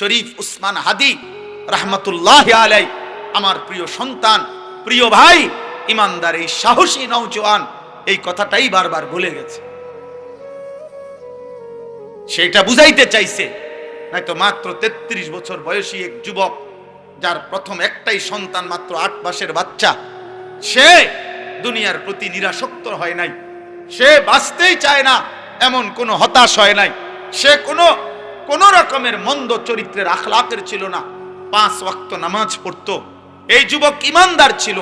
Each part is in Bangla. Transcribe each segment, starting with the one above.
শরীফ উসমান হাদি রাহমাতুল্লাহ আলাই, আমার প্রিয় সন্তান, প্রিয় ভাই, ইমানদার এই সাহসী নওজোয়ান এই কথাটাই বারবার বলে গেছে। সেটা বুঝাইতে চাইছে, নয়তো মাত্র 33 বছর বয়সী এক যুবক, যার প্রথম একটাই সন্তান, মাত্র 8 মাসের বাচ্চা, সে দুনিয়ার প্রতি নিরাসক্ত হয় নাই, সে বাঁচতেই চায় না এমন কোনো হতাশ হয় নাই, সে কোনো রকমের মন্দ চরিত্রের আখলাকের ছিল না, 5 ওয়াক্ত নামাজ পড়তো। এই যুবক ইমানদার ছিল,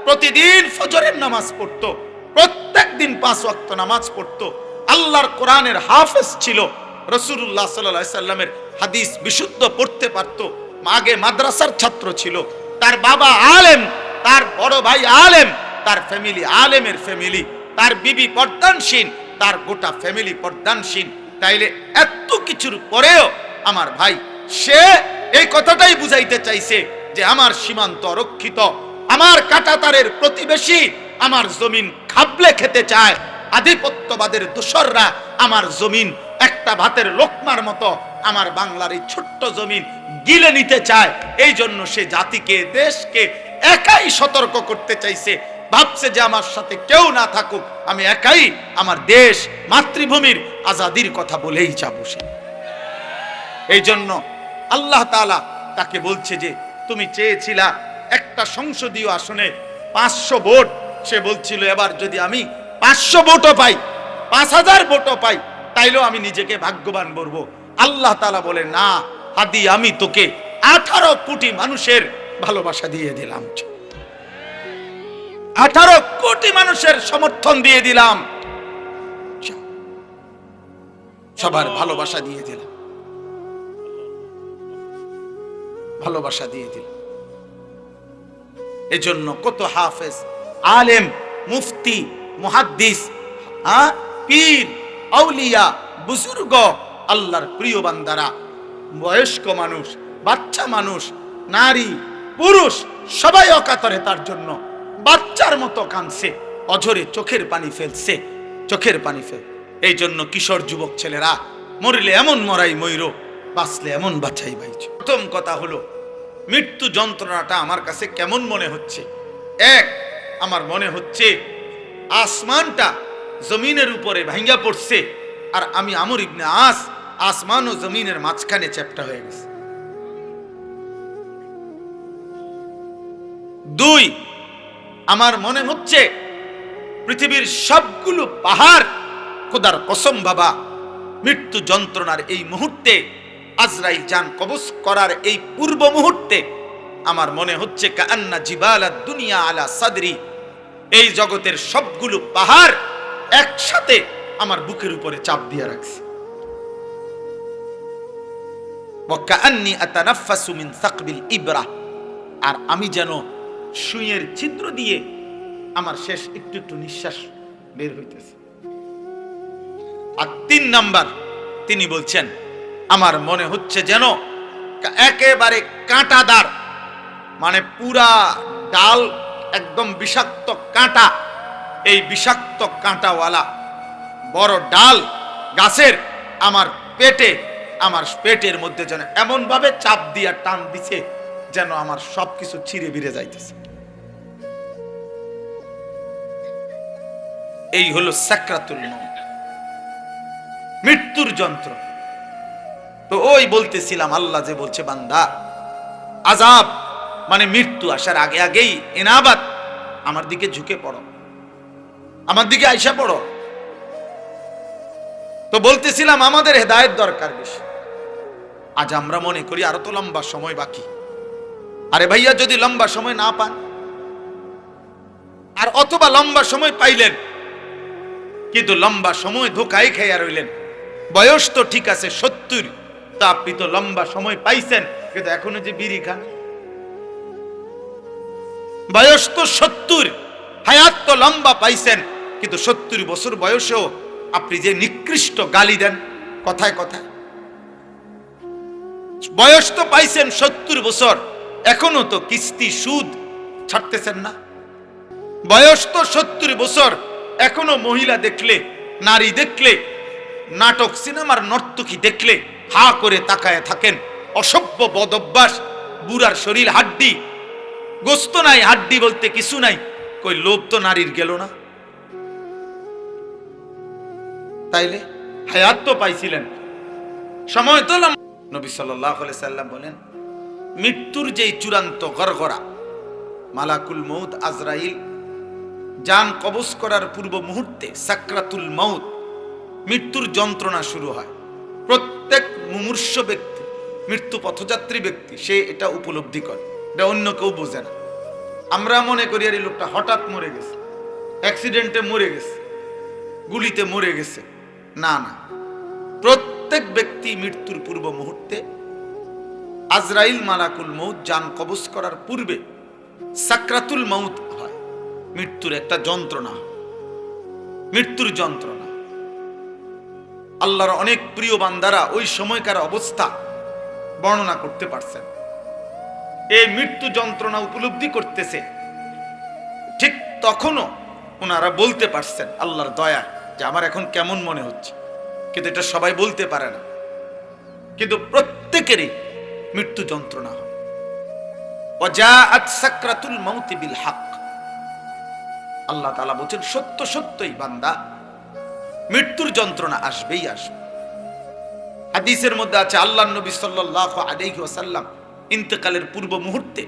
প্রতিদিন ফজরের নামাজ পড়তো, প্রত্যেক দিন 5 ওয়াক্ত নামাজ পড়তো, আল্লাহর কোরআনের হাফেজ ছিল, রাসূলুল্লাহ সাল্লাল্লাহু আলাইহি সাল্লামের হাদিস বিশুদ্ধ পড়তে পারত, আগে মাদ্রাসার ছাত্র ছিল, তার বাবা আলেম, তার বড় ভাই আলেম, তার ফ্যামিলি আলেমের ফ্যামিলি, তার বিবি পর্দানশীল, তার গোটা ফ্যামিলি পর্দানশীল। তাইলে এত কিছুর পরেও আমার ভাই, সে এই কথাটাই বুঝাইতে চাইছে যে আমার সীমান্ত অরক্ষিত, আমার কাঁটাতারের প্রতিবেশী আমার জমিন খাবলে খেতে চায়, আধিপত্যবাদের দোসররা আমার জমিন একটা ভাতের লোকমার মতো আমার বাংলার এই ছোট্ট জমিন গিলে নিতে চায়। এই জন্য সে জাতিকে, দেশকে একাই সতর্ক করতে চাইছে, ভাবছে যে আমার সাথে কেউ না থাকুক, আমি একাই আমার দেশ মাতৃভূমির আজাদির কথা বলেই যাবো। সে এই জন্য আল্লাহ তাআলা তাকে বলছে যে তুমি চেয়েছিলা একটা সংসদীয় আসনে 500 ভোট, সে বলছিল এবার যদি আমি 500 ভোটও পাই, 5000 ভোটও পাই, তাইলেও আমি নিজেকে ভাগ্যবান বলবো। আল্লাহ তাআলা বলে না হাদি, আমি তোকে 18 কোটি মানুষের ভালোবাসা দিয়ে দিলাম, 18 কোটি মানুষের সমর্থন দিয়ে দিলাম, সবার ভালোবাসা দিয়ে দিলাম, ভালোবাসা দিয়ে দিলাম। এজন্য কত হাফেজ, আলেম, মুফতি, মুহাদ্দিস, পীর, আউলিয়া, বুজুর্গ, আল্লাহর প্রিয় বান্দারা, বয়স্ক মানুষ, বাচ্চা মানুষ, নারী, পুরুষ, সবাই অকাতরে তার জন্য বাচ্চার মতো কাঁদছে, অঝরে চোখের পানি ফেলছে, চোখের পানি ফেল। এই জন্য কিশোর যুবক ছেলেরা, মরিলে এমন মরাই ময়ূর, বাঁচলে এমন বাছাই বাইছে। প্রথম কথা হলো, মৃত্যু যন্ত্রণাটা আমার কাছে কেমন মনে হচ্ছে? এক, আমার মনে হচ্ছে আসমানটা জমিনের উপরে ভাঙ্গা পড়ছে, আর আমি আমর ইবনে আস আসমান ও জমিনের মাঝখানে চ্যাপ্টা হয়ে গেছে। 2, আমার মনে হচ্ছে পৃথিবীর সবগুলো পাহাড়, খোদার কসম বাবা, মৃত্যু যন্ত্রণার এই মুহূর্তে, আজরাইল জান কবজ করার এই পূর্ব মুহূর্তে আমার মনে হচ্ছে কান্না জিবালাদ দুনিয়া আলা সাদরি, এই জগতের সবগুলো পাহাড় একসাথে আমার বুকের উপরে চাপ দিয়ে রাখছে। ওয়াকান্নি আতানাফাসু মিন সাকবিল ইবরা, আর আমি যেন সুইয়ের ছিদ্র দিয়ে আমার শেষ একটু একটু নিঃশ্বাস বের হইতেছে। আর 3 নাম্বার, তিনি বলছেন আমার মনে হচ্ছে যেন একেবারে কাঁটাদার, মানে পুরা ডাল একদম বিষাক্ত কাঁটা, এই বিষাক্ত কাঁটাওয়ালা বড় ডাল গাছের আমার পেটের মধ্যে যেন এমন ভাবে চাপ দিয়া টান দিছে যেন আমার সবকিছু ছিঁড়ে বিড়ে যাইতেছে। এই হলো সাকরাতুল মউত, মৃত্যুর যন্ত্র। তো ওই বলতেছিলাম, আল্লাহ যে বলছে বান্দা আযাব মানে মৃত্যু আসার আগে আগেই ইনাবাত, আমার দিকে ঝুঁকে পড়ো, আমার দিকে আইসা পড়ো। তো বলতেছিলাম আমাদের হেদায়েত দরকার বেশি। আজ আমরা মনে করি আরো তো লম্বা সময় বাকি। আরে ভাইয়া, যদি লম্বা সময় না পান, আর অথবা লম্বা সময় পাইলেন কিন্তু লম্বা সময় ধোকায় খাইয়া রইলেন, বয়স তো ঠিক আছে 70, তা আপনি তো লম্বা সময় পাইছেন কিন্তু এখনো যে বিড়ি খান। বয়স তো 70, হায়াত তো লম্বা পাইছেন, কিন্তু 70 বছর বয়সেও আপনি যে নিকৃষ্ট গালি দেন কথায় কথায়। বয়স তো পাইছেন 70 বছর, এখনো তো কিস্তি সুদ ছাড়তেছেন না। বয়স তো 70 বছর, এখনো মহিলা দেখলে, নারী দেখলে, নাটক সিনেমার নর্তকী দেখলে হা করে তাকায় থাকেন। অসভ্য বদ অভ্যাস, বুড়ার শরীর হাড্ডি, গোস্ত নাই, হাড্ডি বলতে কিছু নাই, কই লোভ তো নারীর গেল না? তাইলে হায়াত তো পাইছিলেন, সময় তো নবী সাল্লাল্লাহু আলাইহি সাল্লাম বলেন, মৃত্যুর যেই চূড়ান্ত গড়গড়া, মালাকুল মউত আজরাইল জান কবজ করার পূর্ব মুহূর্তে সাকরাতুল মউত, মৃত্যুর যন্ত্রণা শুরু হয়। প্রত্যেক মুমূর্ষ ব্যক্তি, মৃত্যু পথযাত্রী ব্যক্তি, সে এটা উপলব্ধি করে, এটা অন্য কেউ বোঝে না। আমরা মনে করি আর এই লোকটা হঠাৎ মরে গেছে, অ্যাক্সিডেন্টে মরে গেছে, গুলিতে মরে গেছে। না না, প্রত্যেক ব্যক্তি মৃত্যুর পূর্ব মুহূর্তে আজরাইল মালাকুল মউত জান কবজ করার পূর্বে সাকরাতুল মউত হয়, মৃত্যুর একটা যন্ত্রণা, মৃত্যুর যন্ত্রণা। আল্লাহর অনেক প্রিয় বান্দারা ওই সময়কার অবস্থা বর্ণনা করতে পারছেন। এই মৃত্যু যন্ত্রণা উপলব্ধি করতেছে, ঠিক তখনও ওনারা বলতে পারছেন আল্লাহর দয়া যে আমার এখন কেমন মনে হচ্ছে, কিন্তু এটা সবাই বলতে পারে না। কিন্তু প্রত্যেকেরই মৃত্যু যন্ত্রণা হয়। ওয়াজাআত সাকরাতুল মাউত বিল হক, আল্লাহ তাআলা বলেন সত্য সত্যই বান্দা মৃত্যুর যন্ত্রণা আসবেই আসবে। হাদিসের মধ্যে আছে আল্লাহর নবী সাল্লাল্লাহু আলাইহি ওয়াসাল্লাম ইন্তেকালের পূর্ব মুহূর্তে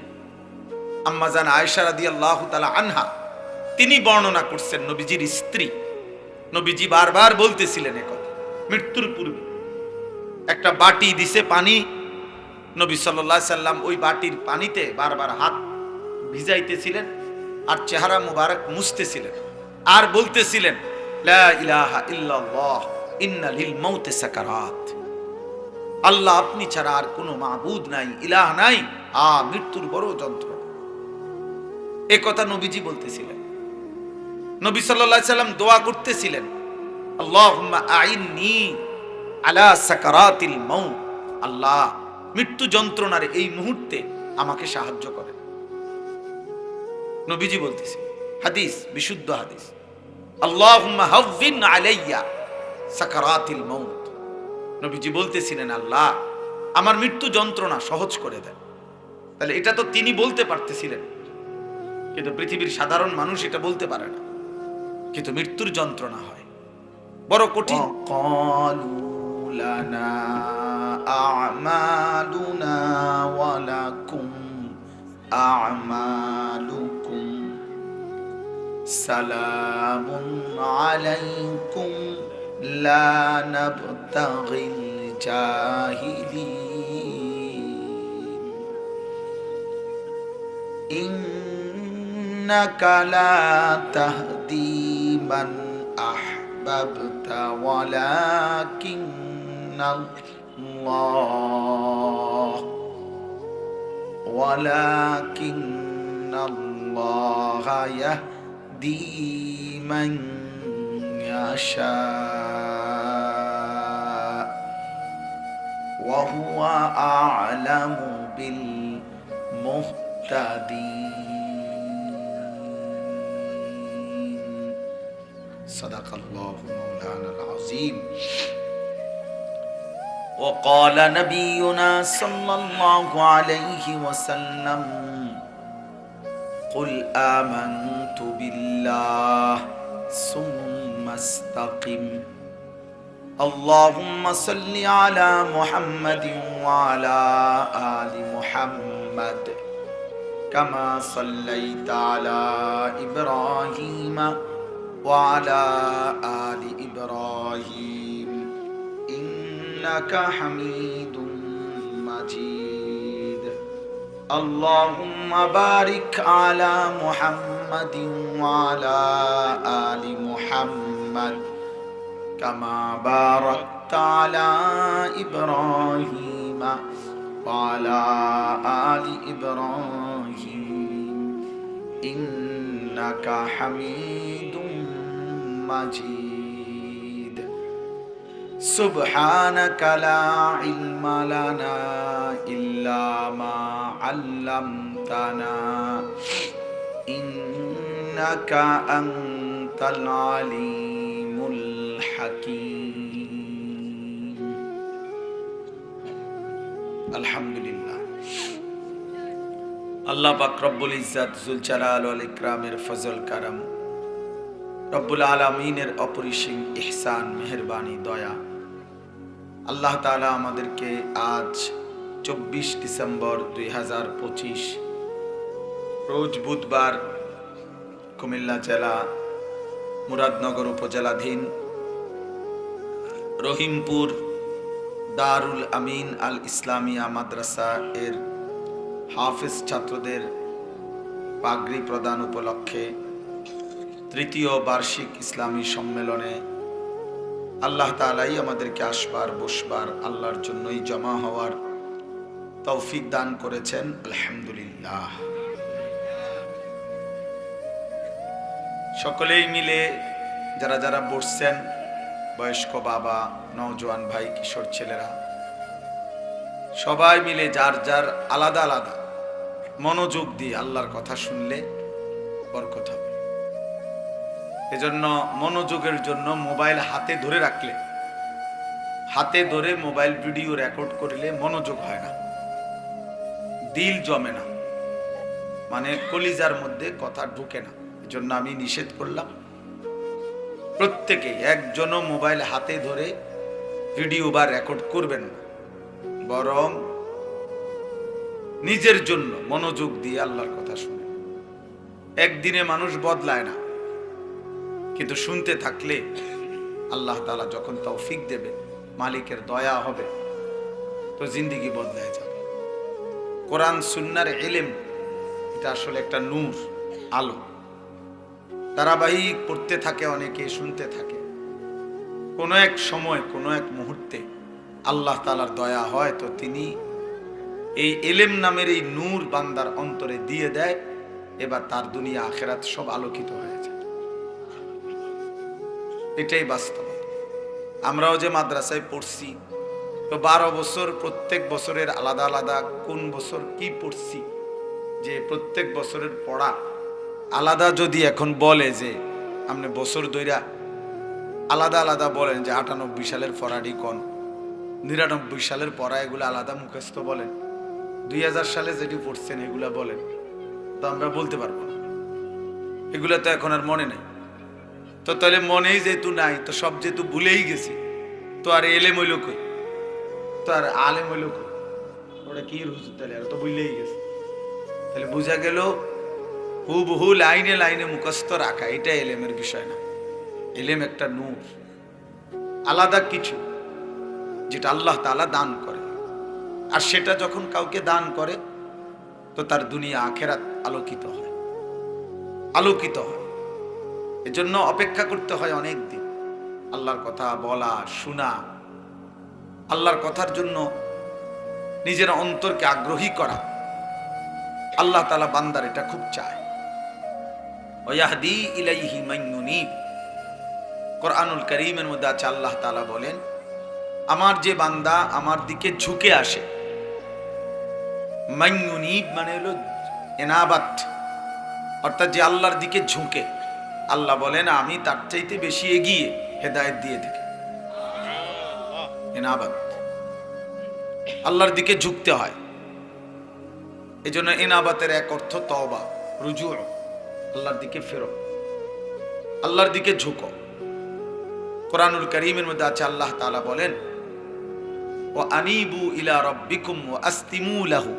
আম্মা জান আয়েশা রাদিয়াল্লাহু তাআলা আনহা তিনি বর্ণনা করছেন, নবীজির স্ত্রী, নবীজি বারবার বলতেছিলেন একথা মৃত্যুর পূর্বে। একটা বাটি দিছে পানি, নবী সাল্লাল্লাহু আলাইহি সাল্লাম ওই বাটির পানিতে বারবার হাত ভিজাইতেছিলেন আর চেহারা মুবারক মুছতেছিলেন আর বলতেছিলেন লা ইলাহা ইল্লাল্লাহ ইন্না লিল মাউতি সাকারাত, আল্লাহ আপনি ছাড়া আর কোনো মাবুদ নাই, ইলাহ নাই, মৃত্যুর বড় যন্ত্রণা। এই কথা নবীজি বলতেছিলেন। নবী সাল্লাল্লাহু আলাইহি সাল্লাম দোয়া করতেছিলেন, আল্লাহুম্মা আইন্নি আলা সাকারাতিল মাউত, আল্লাহ মৃত্যু যন্ত্রণার এই মুহূর্তে আমাকে সাহায্য করেন। নবীজি বলতেছে, হাদিস বিশুদ্ধ হাদিস, আল্লাহুম্মা হাওয়িন আলাইয়া সাকারাতিল মাউত, নবীজি বলতেছিলেন আল্লাহ আমার মৃত্যু যন্ত্রণা সহজ করে দেন। তাহলে এটা তো তিনি বলতে পারতেছিলেন, কিন্তু পৃথিবীর সাধারণ মানুষ এটা বলতে পারে না, কিন্তু মৃত্যুর যন্ত্রণা হয় বড় কঠিন। ক্বালু লানা আ'মালুনা ওয়া লাকুম আ'মালুকুম সালামুন আলাইকুম লা নাবতাগিল জাহিলিন ইন্নাকা লা তাহদি মান আহবাবতা ওয়ালাকিন্নাল্লাহ ইয়াহদি মান ইয়াশা ওয়া হুয়া আ'লামু বিল মুহতাদিন। সাদাকাল্লাহু মাওলানাল আযীম। وقال نبينا صلى الله عليه وسلم قل آمنت بالله ثم استقم اللهم صل على محمد وعلى آل محمد كما صليت على إبراهيم وعلى آل إبراهيم إنك حميد مجيد اللهم بارك على محمد وعلى آل محمد كما باركت على إبراهيم وعلى آل إبراهيم إنك حميد مجيد سبحانك لا علم لنا إلا ما علمتنا إنك أنت العليم الحكيم আলহামদুলিল্লাহ। আল্লাহ পাক রব্বুল ইজ্জাত যুল জালাল ওয়াল ইকরামের ফজল কারাম, রব্বুল আলামিনের অপরিসীম ইহসান, মেহেরবানি, দয়া, আল্লাহ তাআলা আমাদেরকে আজ 24 ডিসেম্বর 2025 রোজ বুধবার কুমিল্লা জেলা মুরাদনগর উপজেলাধীন রহিমপুর দারুল আমিন আল ইসলামিয়া মাদ্রাসা এর হাফেজ ছাত্রদের পাগড়ি প্রদান উপলক্ষে তৃতীয় বার্ষিক ইসলামী সম্মেলনে আল্লাহ তাআলাই আমাদেরকে আসবার বসবার, আল্লাহর জন্যই জমা হওয়ার তৌফিক দান করেছেন। আলহামদুলিল্লাহ। সকলেই মিলে যারা যারা বসছেন, বয়স্ক বাবা, নওজোয়ান ভাই, কিশোর ছেলেরা, সবাই মিলে যার যার আলাদা আলাদা মনোযোগ দিয়ে আল্লাহর কথা শুনলে বরকত হবে। এজন্য মনোযোগের জন্য মোবাইল হাতে ধরে রাখলে, হাতে ধরে মোবাইল ভিডিও রেকর্ড করলে মনোযোগ হয় না, দিল জমে না, মানে কলিজার মধ্যে কথা ঢুকে না। এজন্য আমি নিষেধ করলাম, প্রত্যেকে একজনও মোবাইল হাতে ধরে ভিডিও বা রেকর্ড করবেন না, বরং নিজের জন্য মনোযোগ দিয়ে আল্লাহর কথা শুনে। একদিনে মানুষ বদলায় না, কিন্তু শুনতে থাকলে আল্লাহ তাআলা যখন তৌফিক দেবে, মালিকের দয়া হবে, তো জিন্দেগি বদলায় যাবে। কোরআন সুন্নাহর ইলম এটা আসলে একটা নূর, আলো। ধারাবাহিক পড়তে থাকে অনেকে, শুনতে থাকে, কোনো এক সময় কোনো এক মুহূর্তে আল্লাহ তাআলার দয়া হয়, তো তিনি এই ইলম নামের এই নূর বান্দার অন্তরে দিয়ে দেয়। এবার তার দুনিয়া আখিরাত সব আলোকিত হয়ে যায়। এটাই বাস্তব। আমরাও যে মাদ্রাসায় পড়ছি, তো 12 বছর, প্রত্যেক বছরের আলাদা আলাদা কোন বছর কি পড়ছি, যে প্রত্যেক বছরের পড়া আলাদা। যদি এখন বলে যে আপনি বছর দইরা আলাদা আলাদা বলেন, যে 98 সালের পড়াটি কোন, 99 সালের পড়া, এগুলো আলাদা মুখস্থ বলেন, 2000 সালে যেটি পড়ছেন এগুলা বলেন, তো আমরা বলতে পারবো না। এগুলা তো এখন আর মনে নেই। তো তাহলে মনেই যেহেতু নাই, তো সব যেহেতু ভুলেই গেছি, তো আর এলেম হইল কই, তো আর আলেম হইল কই, ওটা কি হুজুর, তাহলে আর তো ভুলেই গেছে। তাহলে বোঝা গেল হুবহু লাইনে লাইনে মুখস্থ রাখা এটা এলেমের বিষয় না। এলেম একটা নূর, আলাদা কিছু, যেটা আল্লাহ তাআলা দান করে। আর সেটা যখন কাউকে দান করে, তো তার দুনিয়া আখিরাত আলোকিত হয়, আলোকিত হয়। এজন্য অপেক্ষা করতে হয় অনেক দিন, আল্লাহর কথা বলা, শোনা, আল্লাহর কথার জন্য নিজের অন্তরকে আগ্রহী করা। আল্লাহ তাআলা বান্দার এটা খুব চায়। ওয়াহদি ইলাইহি মান ইউনিব, কোরআনুল কারীমের মধ্যে আছে, আল্লাহ তাআলা বলেন, আমার যে বান্দা আমার দিকে ঝুঁকে আসে, মান ইউনিব মানে হলো ইনাবাত, অর্থাৎ যে আল্লাহর দিকে ঝুঁকে, আল্লাহ বলেন আমি তার চাইতে বেশি এগিয়ে হেদায়েত দিয়ে থাকি। ইনাবাত, আল্লাহর দিকে ঝুঁকতে হয়। এই জন্য ইনাবাতের এক অর্থ তওবা, রুজু, আল্লাহর দিকে ফেরো, আল্লাহর দিকে ঝুঁকো। কোরআনুল কারীমের মধ্যে আছে, আল্লাহ তাআলা বলেন, ওয়া আনিবু ইলা রাব্বিকুম ওয়া আসলিমু লাহু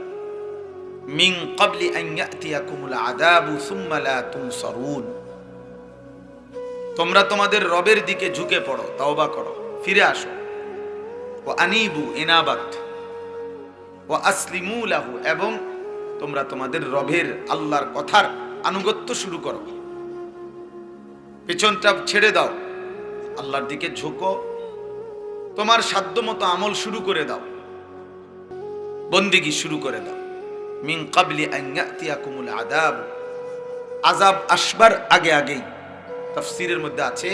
মিন ক্বাবলি আন ইয়াতিয়াকুমুল আযাবু সুম্মা লা তুনসারুন। তোমরা তোমাদের রবের দিকে ঝুঁকে পড়ো, তওবা করো, ফিরে আসো। ওয়া আনিবু, ইনাবাত, ওয়া আসলিমু লাহু, এবং তোমরা তোমাদের রবের আল্লাহর কথার আনুগত্য শুরু করো, পেছনটা ছেড়ে দাও, আল্লাহর দিকে ঝুঁকো, তোমার সাধ্যমতো আমল শুরু করে দাও, বন্দেগী শুরু করে দাও। মিন ক্বাবলি আন ইয়াতিয়াকুমুল আযাব, আযাব আসবার আগে আগেই। তাফসীরের মধ্যে আছে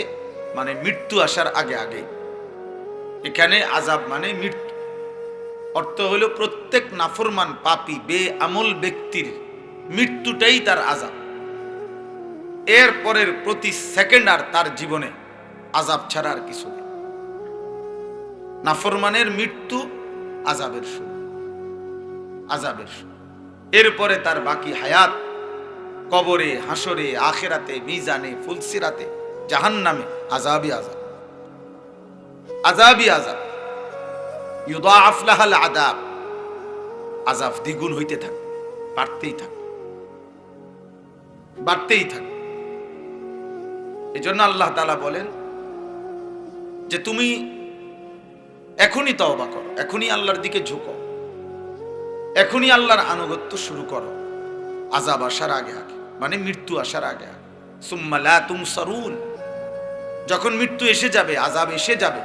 মানে মৃত্যু আসার আগে আগে। এখানে আযাব মানে মৃত্যু, অর্থ হলো প্রত্যেক নাফরমান পাপী বেআমল ব্যক্তির মৃত্যুটাই তার আযাব। এর পরের প্রতি সেকেন্ড আর তার জীবনে আযাব ছাড়া আর কিছু নেই। নাফরমানের মৃত্যু আযাবের শুরু। আযাবের। এরপরে তার বাকি হায়াত কবরে, হাসরে, আখিরাতে, মিজানে, ফুলসিরাতে, জাহান্নামে আযাবই আযাব, আযাবই আযাব। ইউদাআফ লাহাল আযাব, আযাব দ্বিগুণ হইতে থাকে, বাড়তেই থাকে, বাড়তেই থাকে। এজন্য আল্লাহ তাআলা বলেন যে তুমি এখনই তওবা করো, এখনই আল্লাহর দিকে ঝুঁকো, এখনই আল্লাহর আনুগত্য শুরু করো, আযাব আসার আগে আগে, মানে মৃত্যু আসার আগে আগে। সুম্মা লা তুনসারুন, যখন মৃত্যু এসে যাবে, আযাব এসে যাবে,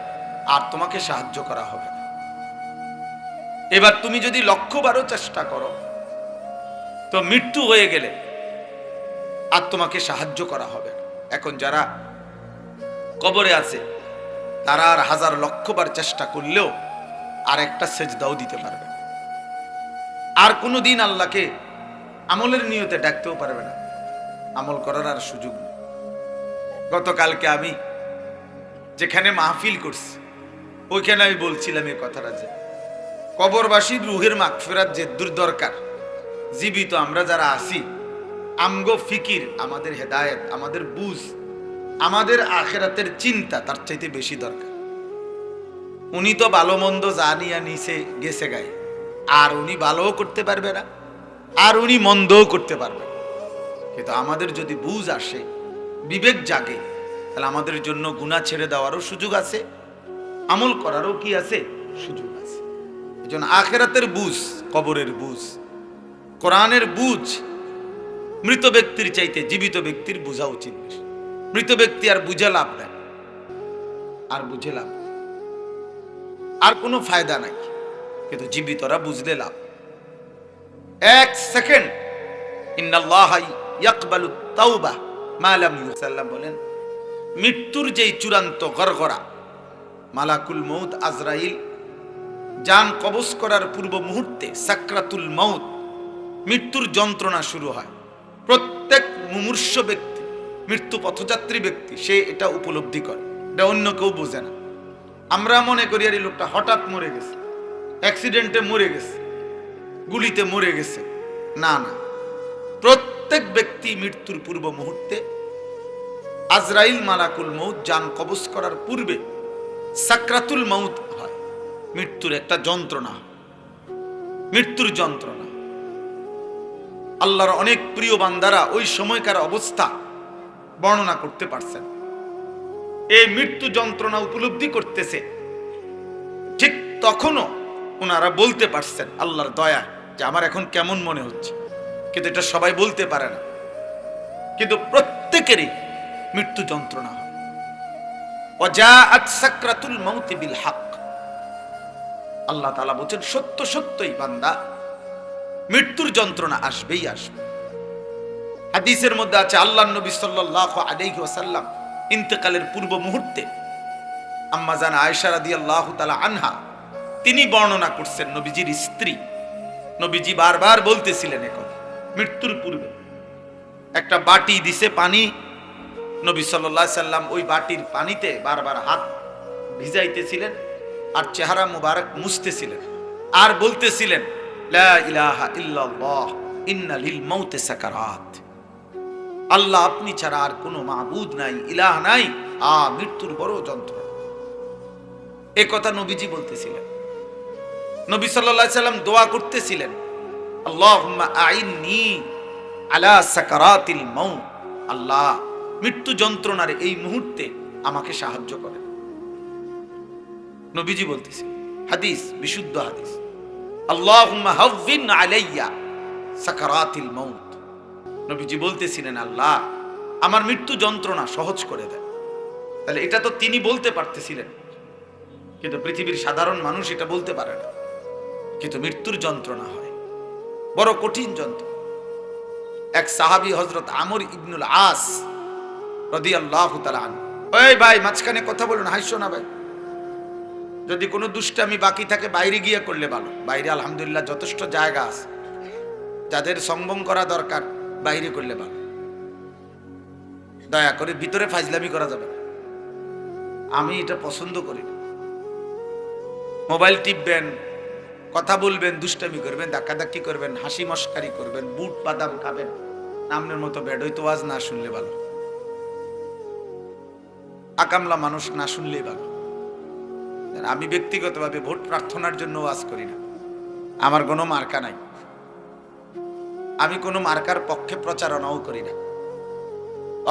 আর তোমাকে সাহায্য করা হবে না। এবার তুমি যদি 100বারও চেষ্টা করো, তো মৃত্যু হয়ে গেলে আর তোমাকে সাহায্য করা হবে না। এখন যারা কবরে আছে তারা আর 1000-1,000,000 বার চেষ্টা করলেও আর একটা সেজদাও দিতে পারবে না, আর কোনোদিন আল্লাহকে আমলের নিয়তে ডাকতেও পারবে না, আমল করার আর সুযোগ নেই। গতকালকে আমি যেখানে মাহফিল করছি ওইখানে আমি বলছিলাম এই কথাটা, যে কবরবাসীর রুহের মাগফিরাত যে দূর দরকার, জীবিত আমরা যারা আছি, আমগো ফিকির, আমাদের হেদায়েত, আমাদের বুঝ, আমাদের আখিরাতের চিন্তা তার চাইতে বেশি দরকার। উনি তো ভালো মন্দ জানিয়া নিচে গেছে গায়ে, আর উনি ভালোও করতে পারবে না, আর উনি মন্দও করতে পারবে না। কিন্তু আমাদের যদি বুঝ আসে, বিবেক জাগে, তাহলে আমাদের জন্য গুনাহ ছেড়ে দেওয়ারও সুযোগ আছে, আমল করারও কি আছে, সুযোগ আছে। এজন্য আখিরাতের বুঝ, কবরের বুঝ, কোরআনের বুঝ মৃত ব্যক্তির চাইতে জীবিত ব্যক্তির বোঝা উচিত বেশি। মৃত ব্যক্তি আর বুঝে লাভ নাই, আর বুঝে লাভ, আর কোনো ফায়দা নাই, কিন্তু জীবিতরা বুঝলে লাভ। 1 সেকেন্ড, ইন্নাল্লাহা ইয়াকবালু তাওবা মা লাম ইউসাল্লাম বলেন, মৃত্যুর যেই চূড়ান্ত গড়গড়া, মালাকুল মউত আজরাইল জান কবজ করার পূর্ব মুহূর্তে সাকরাতুল মউত, মৃত্যুর যন্ত্রণা শুরু হয়। প্রত্যেক মুমূর্ষ ব্যক্তি, মৃত্যু পথযাত্রী ব্যক্তি, সে এটা উপলব্ধি করে, এটা অন্য কেউ বোঝে না। আমরা মনে করি আর এই লোকটা হঠাৎ মরে গেছে, অ্যাক্সিডেন্টে মরে গেছে, গুলিতে মরে গেছে। না না, প্রত্যেক ব্যক্তি মৃত্যুর পূর্ব মুহূর্তে আজরাইল মালাকুল মউত জান কবজ করার পূর্বে সাকরাতুল মউত হয়, মৃত্যুর একটা যন্ত্রণা, মৃত্যুর যন্ত্রণা। আল্লাহর অনেক প্রিয় বান্দারা ওই সময়কার অবস্থা বর্ণনা করতে পারছেন। এই মৃত্যু যন্ত্রণা উপলব্ধি করতেছে, ঠিক তখনও ওনারা বলতে পারছেন আল্লাহর দয়া যে আমার এখন কেমন মনে হচ্ছে, কিন্তু এটা সবাই বলতে পারে না। কিন্তু প্রত্যেকেরই মৃত্যু যন্ত্রণা হয়। ওয়াজাআত সাকরাতুল মাউতি বিল হক, আল্লাহ তাআলা বলেন সত্য সত্যই বান্দা মৃত্যুর যন্ত্রণা আসবেই আসবে। হাদিসের মধ্যে আছে আল্লাহর নবী সাল্লাল্লাহু আলাইহি ওয়াসাল্লাম ইন্তেকালের পূর্ব মুহূর্তে আম্মা জান আয়েশা রাদিয়াল্লাহু তাআলা আনহা তিনি বর্ণনা করছেন, নবীজির স্ত্রী, নবীজি বারবার বলতেছিলেন এখন মৃত্যুর পূর্বে একটা বাটি দিছে পানি, নবী সাল্লাল্লাহু আলাইহি সাল্লাম ওই বাটির পানিতে বারবার হাত ভিজাইতেছিলেন আর চেহারা মুবারক মুছতেছিলেন, আর বলতেছিলেন লা ইলাহা ইল্লাল্লাহ ইন্না লিল মাউতি সাকারাত, আল্লাহ আপনি ছাড়া আর কোনো মাবুদ নাই, ইলাহ নাই, মৃত্যুর বড় যন্ত্রণা। এ কথা নবীজি বলতেছিলেন। নবী সাল্লাল্লাহু আলাইহি সাল্লাম দোয়া করতেছিলেন, আল্লাহুম্মা আইন্নি আলা সাকারাতিল মাউত, আল্লাহ মৃত্যু যন্ত্রণার এই মুহূর্তে আমাকে সাহায্য করেন। নবীজি বলতেছিলেন, হাদিস বিশুদ্ধ হাদিস, আল্লাহুম্মা হাওয়িন আলাইয়া সাকারাতিল মাউত, নবীজি বলতেছিলেন আল্লাহ আমার মৃত্যু যন্ত্রণা সহজ করে দেন। তাহলে এটা তো তিনি বলতে পারতেছিলেন, কিন্তু পৃথিবীর সাধারণ মানুষ এটা বলতে পারে না। কিন্তু মৃত্যুর যন্ত্রণা হয়, বড় কঠিন যন্ত্রণা। এক সাহাবী হযরত আমর ইবনুল আস রাদিয়াল্লাহু তাআলা আনহু, ওই ভাই মাঝখানে কথা বলুন, হাসছো না ভাই, যদি কোনো দুষ্টামি বাকি থাকে বাইরে গিয়ে করলে ভালো। বাইরে আলহামদুলিল্লাহ যথেষ্ট জায়গা আছে, যাদের সংবম করা দরকার বাইরে করলে ভালো। দয়া করে ভিতরে ফাজলামি করা যাবে না, আমি এটা পছন্দ করি না। মোবাইল টিপবেন, কথা বলবেন, দুষ্টামি করবেন, ধাক্কাধাক্কি করবেন, হাসি মস্কারি করবেন, বুট বাদাম খাবেন, নামনের মতো বেডই তো ওয়াজ না শুনলে ভালো, আকামলা মানুষ না শুনলেই ভালো। আমি ব্যক্তিগতভাবে ভোট প্রার্থনার জন্য ওয়াজ করি না, আমার কোনো মার্কা নাই, আমি কোনো মার্কার পক্ষে প্রচারণাও করি না।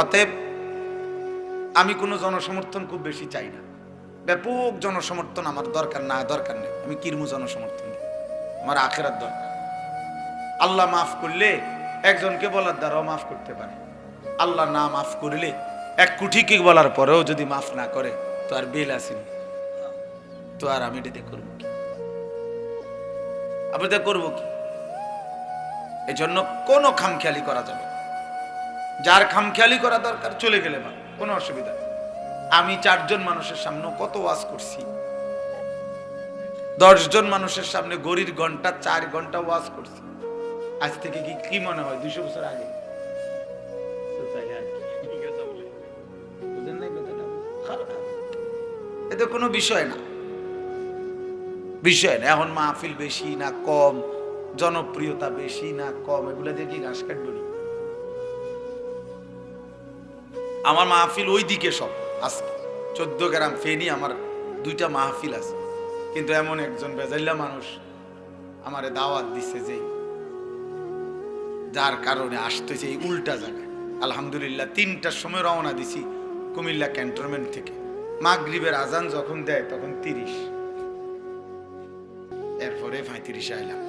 অতএব আমি কোনো জনসমর্থন খুব বেশি চাই না, ব্যাপক জনসমর্থন আমার দরকার নেই। আমি কিরমু জনসমর্থন, আমার আখেরাত দরকার। আল্লাহ মাফ করলে একজনকে বলার দ্বারাও মাফ করতে পারে, আল্লাহ না মাফ করলে 1 কোটিকে বলার পরেও যদি মাফ না করে তো আর বেল আসেনি, তো আর আমি এটাতে করবো কি, আমি করবো কি? এই জন্য কোনো খামখেয়ালি করা যাবে, যার খামখেয়ালি করা দরকার চলে গেলে বা কোনো অসুবিধা নেই। আমি 4 জন মানুষের সামনে কত ওয়াজ করছি, 10 জন মানুষের সামনে গড়ির ঘন্টা 4 ঘন্টা ওয়াজ করছি। আজ থেকে কি মনে হয় 200 বছর আগে? এটা কোনো বিষয় না। এখন মাহফিল বেশি না কম, জনপ্রিয়তা বেশি না কম, এগুলো দিয়ে কি ঘাস কাটবি? আমার মাহফিল ওই দিকে সব। আজকে 14 গ্রাম ফেনি আমার 2টা মাহফিল আছে, কিন্তু এমন একজন বেজাইলা মানুষ আমারে দাওয়াত দিছে যে যার কারণে আসতেছে এই উল্টা জায়গায়। আলহামদুলিল্লাহ 3টার সময় রওনা দিছি কুমিল্লা ক্যান্টনমেন্ট থেকে, মাগরিবের আজান যখন দেয় তখন 30, এরপরে 35 আইলাম।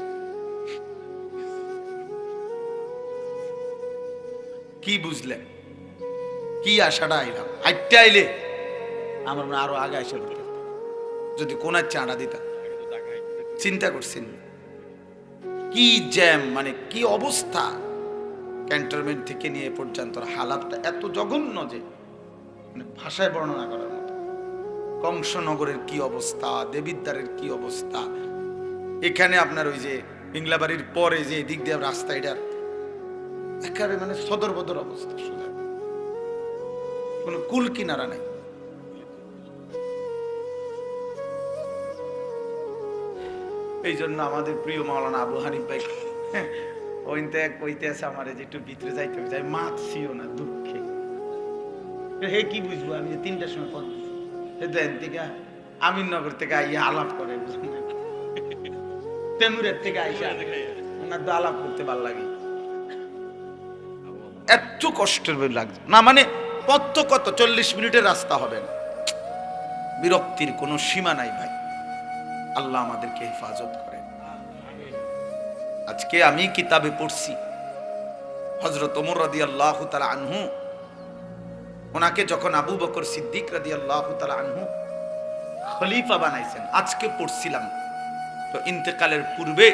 কি বুঝলেন? কি আশাটা আইলাম? আইতে আইলে আমার মনে আরো আগে আসে যদি কোনার চাঁড়া দিতাম। চিন্তা করছেন কি জ্যাম, মানে কি অবস্থা, ক্যান্টনমেন্ট থেকে নিয়ে পর্যন্ত হালাতটা এত জঘন্য যে মানে ভাষায় বর্ণনা করার মতো। কংসনগরের কি অবস্থা, দেবিদ্বারের কি অবস্থা, এখানে আপনার ওই যে পিংলাবাড়ির পরে যে দিক দিয়ে রাস্তা, এটার একেবারে মানে সদর বদর অবস্থা, সোজা কোনো কুল কিনারা নাই। এই জন্য আমাদের প্রিয় মাওলানা আবু হানিফ ভাই কইতে আছে আমার যে একটু ভিতরে যাইতে হবে, যাই মাতছিও না দুঃখে। হে কি বুঝবো আমি যে 3টার সময় ফোন থেকে আমিননগর থেকে আইয়া আলাপ করে, তেমুরের থেকে আইসা ওনার তো আলাপ করতে ভালো লাগে, এত কষ্টের লাগছে না, মানে কত 40 মিনিটের রাস্তা হবে না, বিরক্তির কোনো সীমা নাই ভাই। আল্লাহ আমাদেরকে হেফাজত করেন। আজকে আমি কিতাবে পড়ছি হযরত ওমর রাদিয়াল্লাহু তাআলা আনহু, ওনাকে যখন আবু বকর সিদ্দিক রাদিয়াল্লাহু তাআলা আনহু খলিফা বানাইছেন, আজকে পড়ছিলাম তো ইন্তেকালের পূর্বে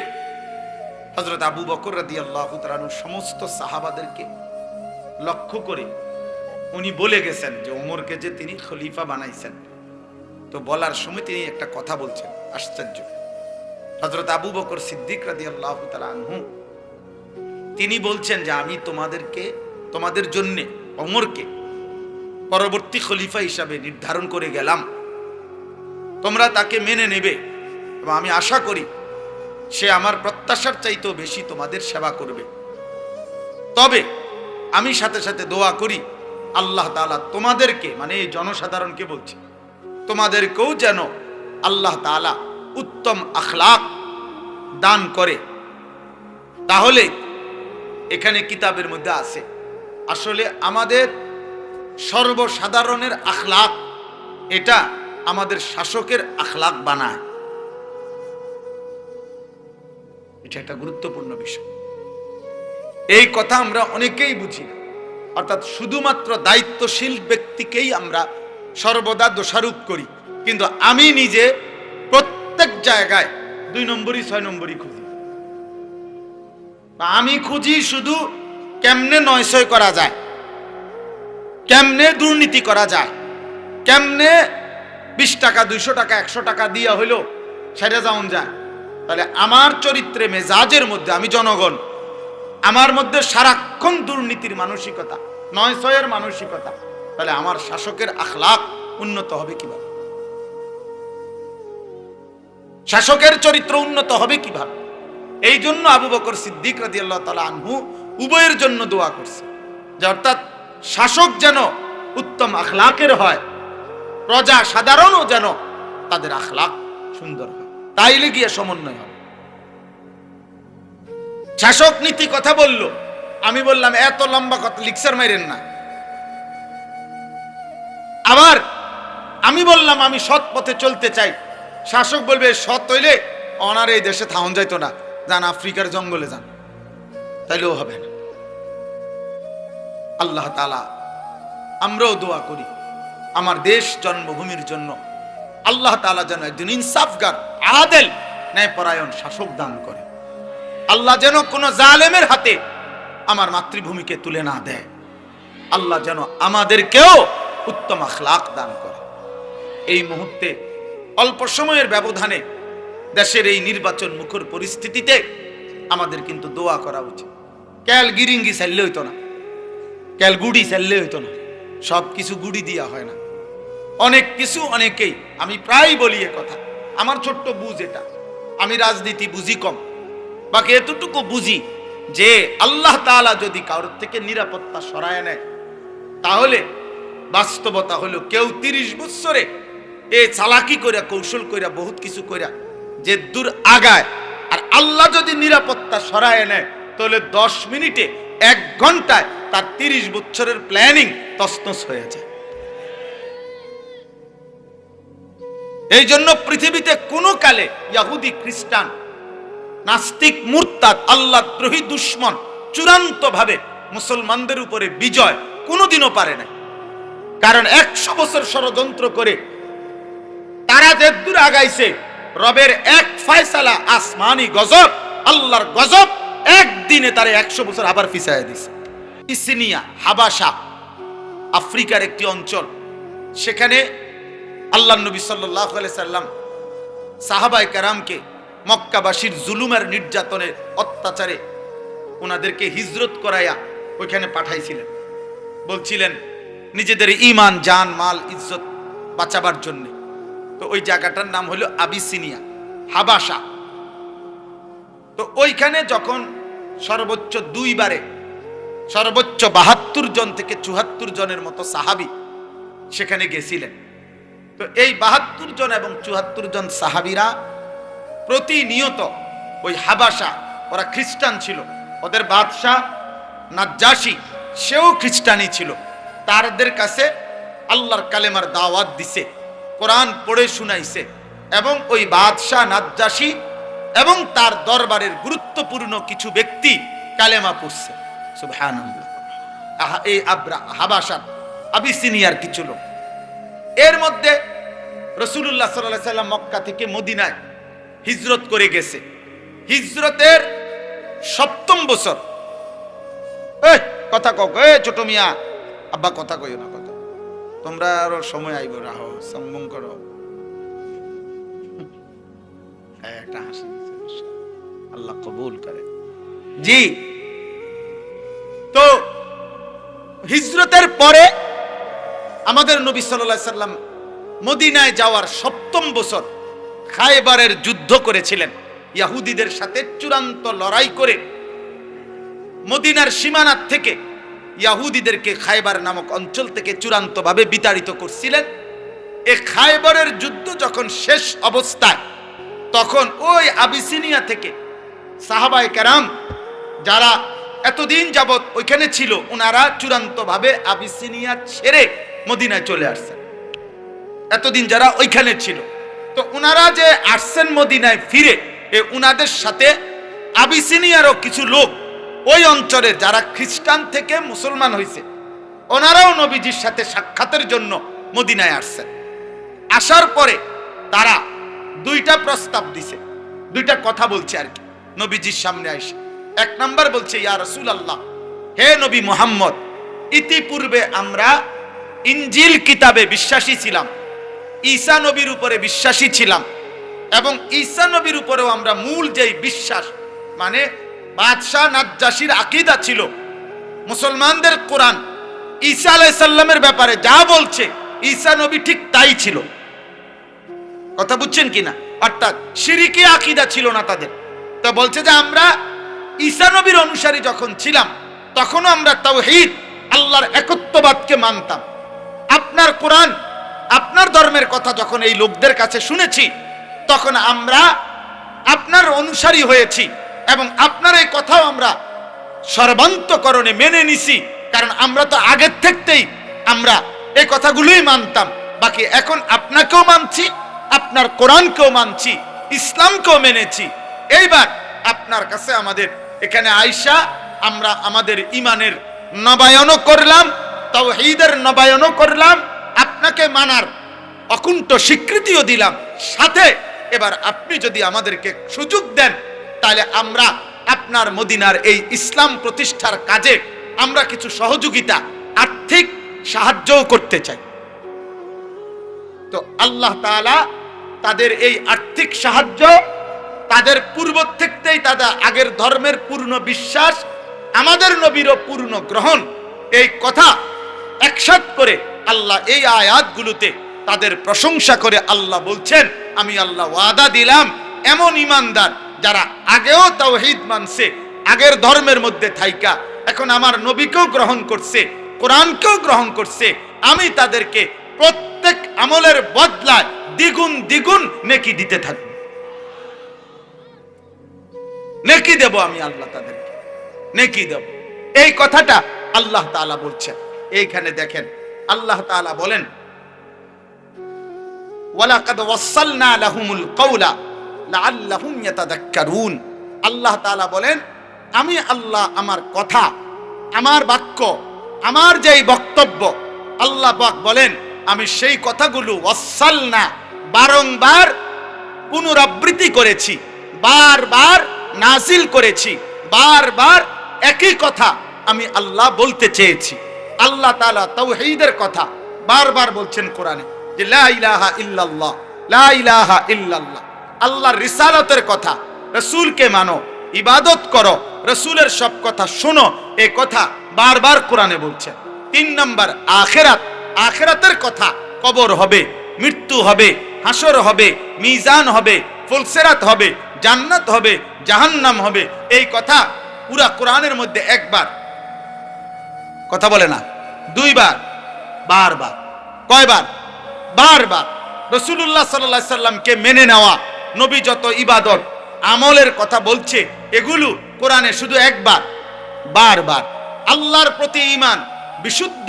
হযরত আবু বকর রাদিয়াল্লাহু তাআলা আনহু সমস্ত সাহাবাদেরকে লক্ষ্য করে উনি বলে গেছেন যে ওমরকে যে তিনি খলিফা বানাইছেন। তো বলার সময় তিনি একটা কথা বলছেন, আশ্চর্য। হযরত আবু বকর সিদ্দিক রাদিয়াল্লাহু তাআলা আনহু তিনি বলছেন যে আমি তোমাদের জন্য ওমরকে পরবর্তী খলিফা হিসাবে নির্ধারণ করে গেলাম, তোমরা তাকে মেনে নেবে এবং আমি আশা করি সে আমার প্রত্যাশার চাইতেও বেশি তোমাদের সেবা করবে। তবে আমি সাথে সাথে দোয়া করি আল্লাহ তাআলা তোমাদেরকে, মানে এই জনসাধারণকে বলছি, তোমাদেরকেও যেন আল্লাহ তাআলা উত্তম আখলাক দান করে। তাহলে এখানে কিতাবের মধ্যে আছে আসলে আমাদের সর্বসাধারণের আখলাক, এটা আমাদের শাসকের আখলাক বানায়। এটা একটা গুরুত্বপূর্ণ বিষয়। এই কথা আমরা অনেকেই বুঝি না, অর্থাৎ শুধুমাত্র দায়িত্বশীল ব্যক্তিকেই আমরা সর্বদা দোষারোপ করি, কিন্তু আমি নিজে প্রত্যেক জায়গায় 2 নম্বরই 6 নম্বরই খুঁজি। আমি খুঁজি শুধু কেমনে 900 করা যায়, কেমনে দুর্নীতি করা যায়, কেমনে 20 টাকা 200 টাকা 100 টাকা দিয়া হইলো সেটা যাওন যায়। তাহলে আমার চরিত্রে মেজাজের মধ্যে আমি জনগণ, আমার মধ্যে সারাক্ষণ দুর্নীতির মানসিকতা, 900 মানসিকতা, তাহলে আমার শাসকের আখলাক উন্নত হবে কিভাবে? শাসকের চরিত্র উন্নত হবে কিভাবে? এই জন্য আবু বকর সিদ্দিক রাদিয়াল্লাহু তাআলা আনহু উভয়ের জন্য দোয়া করছে, যে অর্থাৎ শাসক যেন উত্তম আখলাকের হয়, প্রজা সাধারণও যেন তাদের আখলাক সুন্দর হয়, তাইলে গিয়ে সমন্বয় হবে। শাসক নীতি কথা বলল, আমি বললাম এত লম্বা কথা লিকচার মাইরেন না। আবার আমি বললাম আমি সৎ পথে চলতে চাই, শাসক বলবে সৎ হইলে অনার এই দেশে থাউন যাইতো না, যান আফ্রিকার জঙ্গলে যান, তাইলেও হবে না। আল্লাহ তাআলা আমরাও দোয়া করি আমার দেশ জন্মভূমির জন্য আল্লাহ তাআলা যেন একজন ইনসাফগার, আদেল, ন্যায়পরায়ণ শাসক দান করে। আল্লাহ যেন কোন জালেমের হাতে আমার মাতৃভূমিকে তুলে না দেয়। আল্লাহ যেন আমাদেরকেও উত্তম আখলাক দান করে। এই মুহূর্তে অল্প সময়ের ব্যবধানে দেশের এই নির্বাচন মুখর পরিস্থিতিতে আমাদের কিন্তু দোয়া করা উচিত। ক্যাল গিরিঙ্গি চাইলে হইতো না, ক্যাল গুড়ি চাইলে হইতো না, সব কিছু গুড়ি দিয়া হয় না। অনেক কিছু অনেকেই, আমি প্রায় বলি এ কথা, আমার ছোট্ট বুঝ এটা, আমি রাজনীতি বুঝি কম, বাকি এতটুকু বুঝি যে আল্লাহ তাআলা যদি কারোর থেকে নিরাপত্তা সরায় নেয়, তাহলে বাস্তবতা হলো কেউ 30 বছরে এই চালাকি কইরা কৌশল কইরা বহুত কিছু কইরা যে দূর আগায়, আর আল্লাহ যদি নিরাপত্তা সরায় নেয় তাহলে 10 মিনিটে 1 ঘন্টায় তার 30 বছরের প্ল্যানিং তছনছ হয়ে যায়। এই জন্য পৃথিবীতে কোনো কালে ইহুদি, খ্রিস্টান, নাস্তিক, মুরতাদ, আল্লাহদ্রোহী, দুশমন চূড়ান্ত ভাবে মুসলমানদের উপরে বিজয় কোনোদিনও পারে না। কারণ 100 বছর ষড়যন্ত্র করে তারা যে দূর আগাইছে, রবের এক ফয়সালা, আসমানি গজব, আল্লাহর গজব, একদিনে তারে 100 বছর আবার পিছায় দিছে। ইসিনিয়া, হাবাসা, আফ্রিকার একটি অঞ্চল, সেখানে আল্লাহর নবী সাল্লাল্লাহু আলাইহি সাল্লাম সাহাবায়ে কেরামকে মক্কাবাসীর জুলুমের, নির্যাতনের, অত্যাচারে ওনাদেরকে হিজরত করাইয়া ওইখানে পাঠাইছিলেন। বলছিলেন নিজেদের ঈমান, জান, মাল, ইজ্জত বাঁচাবার জন্য। তো ওই জায়গাটার নাম হলো আবিসিনিয়া, হাবাসা। তো ওইখানে যখন সর্বোচ্চ 2 বারে সর্বোচ্চ 72 জন থেকে 74 জনের মতো সাহাবী সেখানে গেছিলেন। তো এই 72 জন এবং 74 জন সাহাবীরা প্রতিনিয়ত ওই হাবাসা, ওরা খ্রিস্টান ছিল, ওদের বাদশাহ নাজ্জাশী সেও খ্রিস্টানই ছিল, তাদের কাছে আল্লাহর কালেমার দাওয়াত দিছে, কোরআন পড়ে শুনাইছে, এবং ওই বাদশাহ নাজ্জাশী এবং তার দরবারের গুরুত্বপূর্ণ কিছু ব্যক্তি কালেমা পড়ছে। সুবহানাল্লাহ। এই হাবাসার, আবিসিনিয়ার কিছু লোক, এর মধ্যে রাসূলুল্লাহ সাল্লাল্লাহু আলাইহি সাল্লাম মক্কা থেকে মদিনায় হিজরত করে গেছে। হিজরতের 7ম বছর, কথা কক, ছোট মিয়া, আব্বা কথা কইও না, কথা তোমরা আরো সময় আইব, রাহো, সম্মান করো। একটা হাসি, আল্লাহ কবুল করে। জি, তো হিজরতের পরে আমাদের নবী সাল্লাল্লাহু আলাইহি সাল্লাম মদিনায় যাওয়ার 7ম বছর খায়বারের যুদ্ধ করেছিলেন ইহুদিদের সাথে। চূড়ান্ত লড়াই করে মদিনার সীমানার থেকে ইহুদিদেরকে খায়বার নামক অঞ্চল থেকে চূড়ান্তভাবে বিতাড়িত করছিলেন। এই খায়বারের যুদ্ধ যখন শেষ অবস্থায়, তখন ওই আবিসিনিয়া থেকে সাহাবায়ে কেরাম যারা এতদিন যাবত ওইখানে ছিল, ওনারা চূড়ান্তভাবে আবিসিনিয়া ছেড়ে মদিনায় চলে আসছেন। এতদিন যারা ওইখানে ছিল, তো ওনারা যে আসছেন মদিনায় ফিরে, উনাদের সাথে আবিসিনিয়ারও কিছু লোক ওই অঞ্চলের যারা খ্রিস্টান থেকে মুসলমান হয়েছে, ওনারাও নবীজির সাথে সাক্ষাতের জন্য মদিনায় আসছেন। আসার পরে তারা 2টা প্রস্তাব দিছে, 2টা কথা বলছে আর কি নবীজির সামনে আইসে। 1 নাম্বার বলছে, ইয়া রাসূলুল্লাহ, হে নবী মুহাম্মদ, ইতিপূর্বে আমরা ইনজিল কিতাবে বিশ্বাসী ছিলাম, ঈসা নবীর উপরে বিশ্বাসী ছিলাম, এবং ঈসা নবীর উপরেও আমরা মূল যেই বিশ্বাস, মানে বাদশাহ নাজ্জাশীর আকীদা ছিল, মুসলমানদের কোরআন ঈসা আলাইহিস সালামের ব্যাপারে যা বলছে ঈসা নবী ঠিক তাই ছিল। কথা বুঝছেন কিনা? অর্থাৎ শিরকি আকীদা ছিল না তাদের। তো বলছে যে আমরা ঈসা নবীর অনুসারী যখন ছিলাম তখনও আমরা তাওহীদ, আল্লাহর একত্ববাদকে মানতাম। আপনার কোরআন, আপনার ধর্মের কথা যখন এই লোকদের কাছে শুনেছি তখন আমরা আপনার অনুসারী হয়েছি এবং আপনার এই কথাও আমরা সর্বান্তকরণে মেনে নিছি, কারণ আমরা তো আগের থেকেই আমরা এই কথাগুলোই মানতাম। বাকি এখন আপনাকেও মানছি, আপনার কোরআনকেও মানছি, ইসলামকেও মেনেছি। এইবার আপনার কাছে আমাদের এখানে আইসা আমরা আমাদের ইমানের নবায়নও করলাম, তাওহীদের নবায়নও করলাম, আপনাকে মানার অকুণ্ঠ স্বীকৃতিও দিলাম। সাথে এবার আপনি যদি আমাদেরকে সুযোগ দেন তাহলে আমরা আপনার মদিনার এই ইসলাম প্রতিষ্ঠার কাজে আমরা কিছু সহযোগিতা, আর্থিক সাহায্যও করতে চাই। তো আল্লাহ তাআলা তাদের এই আর্থিক সাহায্য, তাদের পূর্ব থেকেই তাদের আগের ধর্মের পূর্ণ বিশ্বাস, আমাদের নবীরও পূর্ণ গ্রহণ, এই কথা একসাথ করে আল্লাহ এই আয়াতগুলোতে তাদের প্রশংসা করে আল্লাহ বলছেন, আমি আল্লাহ ওয়াদা দিলাম এমন ঈমানদার যারা আগেও তাওহীদ মানছে, আগের ধর্মের মধ্যে থাইকা এখন আমার নবীকেও গ্রহণ করছে, কোরআনকেও গ্রহণ করছে, আমি তাদেরকে প্রত্যেক আমলের বদলায় দ্বিগুণ দ্বিগুণ নেকি দিতে থাকব। নেকি দেব আমি আল্লাহ, তাদেরকে নেকি দেব। এই কথাটা আল্লাহ তাআলা বলছেন। এইখানে দেখেন আল্লাহ তাআলা বলেন, ওয়ালাকাদ ওয়াসালনা লাহুমুল কাওলা লাআল্লাহুম ইয়াতাযাক্কারুন। আল্লাহ তাআলা বলেন, আমি আল্লাহ আমার কথা, আমার বাক্য, আমার যেই বক্তব্য, আল্লাহ পাক বলেন আমি সেই কথাগুলো ওয়াসালনা বারংবার পুনরাবৃত্তি করেছি, বারবার নাজিল করেছি, বারবার একই কথা আমি আল্লাহ বলতে চেয়েছি। আল্লাহ তাআলা তাওহীদের কথা বারবার বলছেন কোরআনে যে লা ইলাহা ইল্লাল্লাহ, লা ইলাহা ইল্লাল্লাহ। আল্লাহর রিসালাতের কথা, রাসূলকে মানো, ইবাদত করো, রাসূলের সব কথা শোনো, এই কথা বারবার কোরআনে বলছেন। 3 নাম্বার আখিরাত, আখিরাতের কথা, কবর হবে, মৃত্যু হবে, হাসর হবে, মিজান হবে, ফুলসিরাত হবে, জান্নাত হবে, জাহান্নাম হবে, এই কথা পুরা কোরআনের মধ্যে একবার, কথা বলে না, 2 বার, বারবার। কয়বার? বারবার। রাসূলুল্লাহ সাল্লাল্লাহু আলাইহি সাল্লামকে মেনে নেওয়া, নবী যত ইবাদত আমলের কথা বলছে এগুলো কোরআনে শুধু একবার, বারবার। আল্লাহর প্রতি ঈমান, বিশুদ্ধ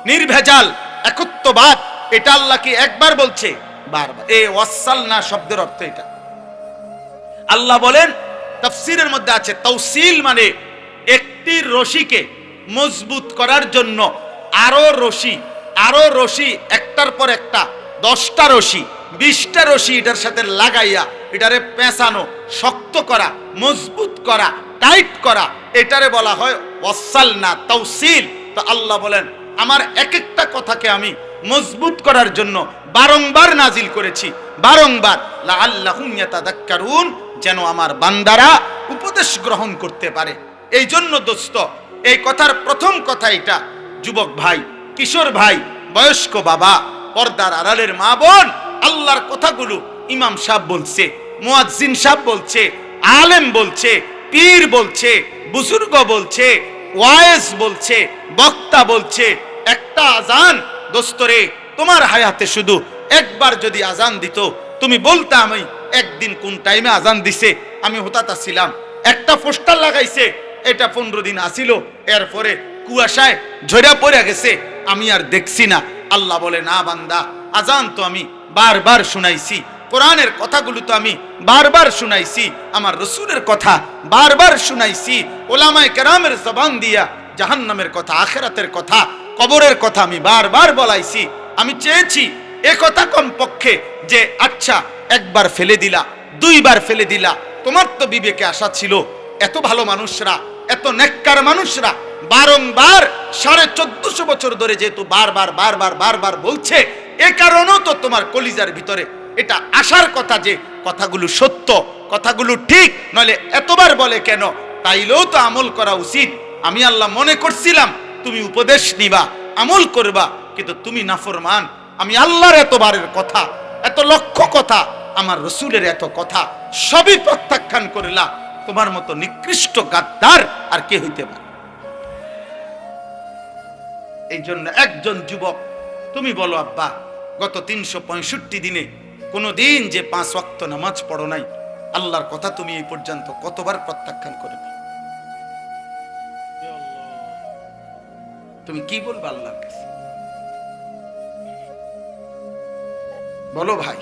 নির্ভেজাল একত্ববাদ, এটা আল্লাহ কি একবার বলছে? বারবার। এই ওয়াসালনা শব্দের অর্থ এটা। আল্লাহ বলেন, তাফসীরের মধ্যে আছে তাওসিল মানে একটি রশিকে মজবুত করার জন্য আরো রশি, আরো রশি, একটার পর একটা 10টা রশি, 20টা রশি এটার সাথে লাগাইয়া এটারে পেঁচানো, শক্ত করা, মজবুত করা, টাইট করা, এটারে বলা হয় ওয়াসালনা, তাওসিল। তো আল্লাহ বলেন আমার এক একটা কথাকে আমি মজবুত করার জন্য বারংবার নাজিল করেছি, বারংবার, লাআল্লাহুম ইয়াতাযাক্কারুন, যেন আমার বান্দারা উপদেশ গ্রহণ করতে পারে। এই জন্য দোস্ত, এই কথার প্রথম কথা এটা, যুবক ভাই, কিশোর ভাই, বয়স্ক বাবা, পর্দার আড়ালের মা বোন, আল্লাহর কথাগুলো ইমাম সাহেব বলছে, মুয়াজ্জিন সাহেব বলছে, আলেম বলছে, পীর বলছে, বুজুর্গ বলছে, ওয়াইজ বলছে, বক্তা বলছে, একটা আজান দোস্তরে তোমার হায়াতে শুধু একবার যদি আজান দিত, তুমি বলতে আমি একদিন কোন টাইমে আজান দিছে আমি হতাতা ছিলাম, একটা পোস্টার লাগাইছে এটা 15 দিন আসিল, এরপরে কুয়াশায় ঝরা পড়ে গেছে, আমি আর দেখছি না। আল্লাহ বলে না বান্দা, আজান তো আমি বারবার শুনাইছি, কোরআনের কথাগুলো তো আমি বারবার শুনাইছি, আমার রাসূলের কথা বারবার শুনাইছি, ওলামায়ে কেরামের জবান দিয়া জাহান্নামের কথা, আখিরাতের কথা, কবরের কথা আমি বারবার বলাইছি। আমি চেয়েছি এ কথা কমপক্ষে যে আচ্ছা একবার ফেলে দিলা, 2 বার ফেলে দিলা, তোমার তো বিবেকে আশা ছিল, এত ভালো মানুষরা, এত নেককার মানুষরা বারংবার 1450 বছর ধরে যেহেতু বারবার বারবার বারবার বলছে, এ কারণেও তো তোমার কলিজার ভিতরে এটা আসার কথা যে কথাগুলো সত্য, কথাগুলো ঠিক, নইলে এতবার বলে কেন? তাইলেও তো আমল করা উচিত। আমি আল্লাহ মনে করছিলাম তুমি উপদেশ নিবা, আমল করবা, কিন্তু তুমি নাফরমান। আমি আল্লাহর এতবারের কথা, এত লক্ষ কথা আমার রসুলের এত কথা সবই প্রত্যাখ্যান করলা, তোমার মতো নিকৃষ্ট গাদ্দার আর কে হইতে পারে? এই জন্য একজন যুবক, তুমি বলো আব্বা, গত 365 দিনে কোনদিন যে 5 ওয়াক্ত নামাজ পড়ো নাই, আল্লাহর কথা তুমি এই পর্যন্ত কতবার প্রত্যাখ্যান করবে? তুমি কি বলবে আল্লাহর কাছে? বলো ভাই।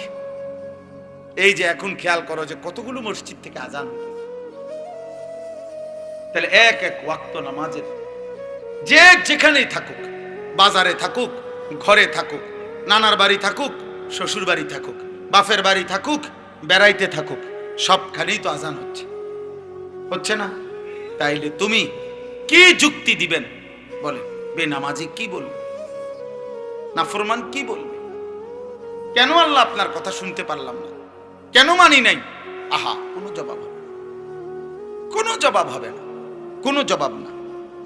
এই যে এখন খেয়াল করো যে কতগুলো মসজিদ থেকে আজান হইতেছে, তাহলে এক এক ওয়াক্ত নামাজের যে যেখানেই থাকুক, বাজারে থাকুক, ঘরে থাকুক, নানার বাড়ি থাকুক, শ্বশুর বাড়ি থাকুক, বাপের বাড়ি থাকুক, বেড়াইতে থাকুক, সবখানেই তো আজান হচ্ছে, হচ্ছে না? তাইলে তুমি কি যুক্তি দিবেন বলে? বেনামাজি কি বলবে? নাফরমান কি বলবে? কেন আল্লাহ আপনার কথা শুনতে পারলাম না, কেন মানি নাই? আহা, কোনো জবাব হবে, কোনো জবাব হবে না, কোনো জবাব না।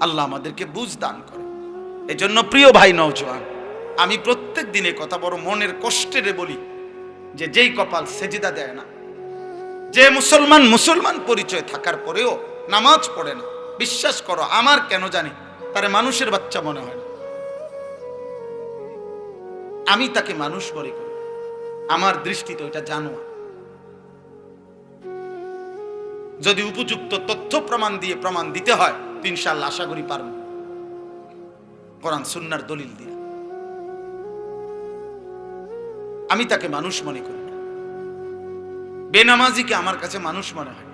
আল্লাহ আমাদেরকে বুঝ দান করে। এই জন্য প্রিয় ভাই নওজোয়ান, আমি প্রত্যেক দিনে কথা বড় মনের কষ্টেরে বলি যে যেই কপাল সেজদা দেয় না, যে মুসলমান পরিচয় থাকার পরেও নামাজ পড়ে না, বিশ্বাস করো আমার কেন জানি তারে মানুষের বাচ্চা মনে হয় না। আমি তাকে মানুষ মনে করি, আমার দৃষ্টিতে ওইটা জানোয়ার। যদি উপযুক্ত তথ্য প্রমাণ দিয়ে প্রমাণ দিতে হয় তো ইনশাআল্লাহ আশা করি পারব, কোরআন সুন্নাহর দলিল দিয়ে। আমি তাকে মানুষ মনে করি না। বেনামাজিকে আমার কাছে মানুষ মনে হয়,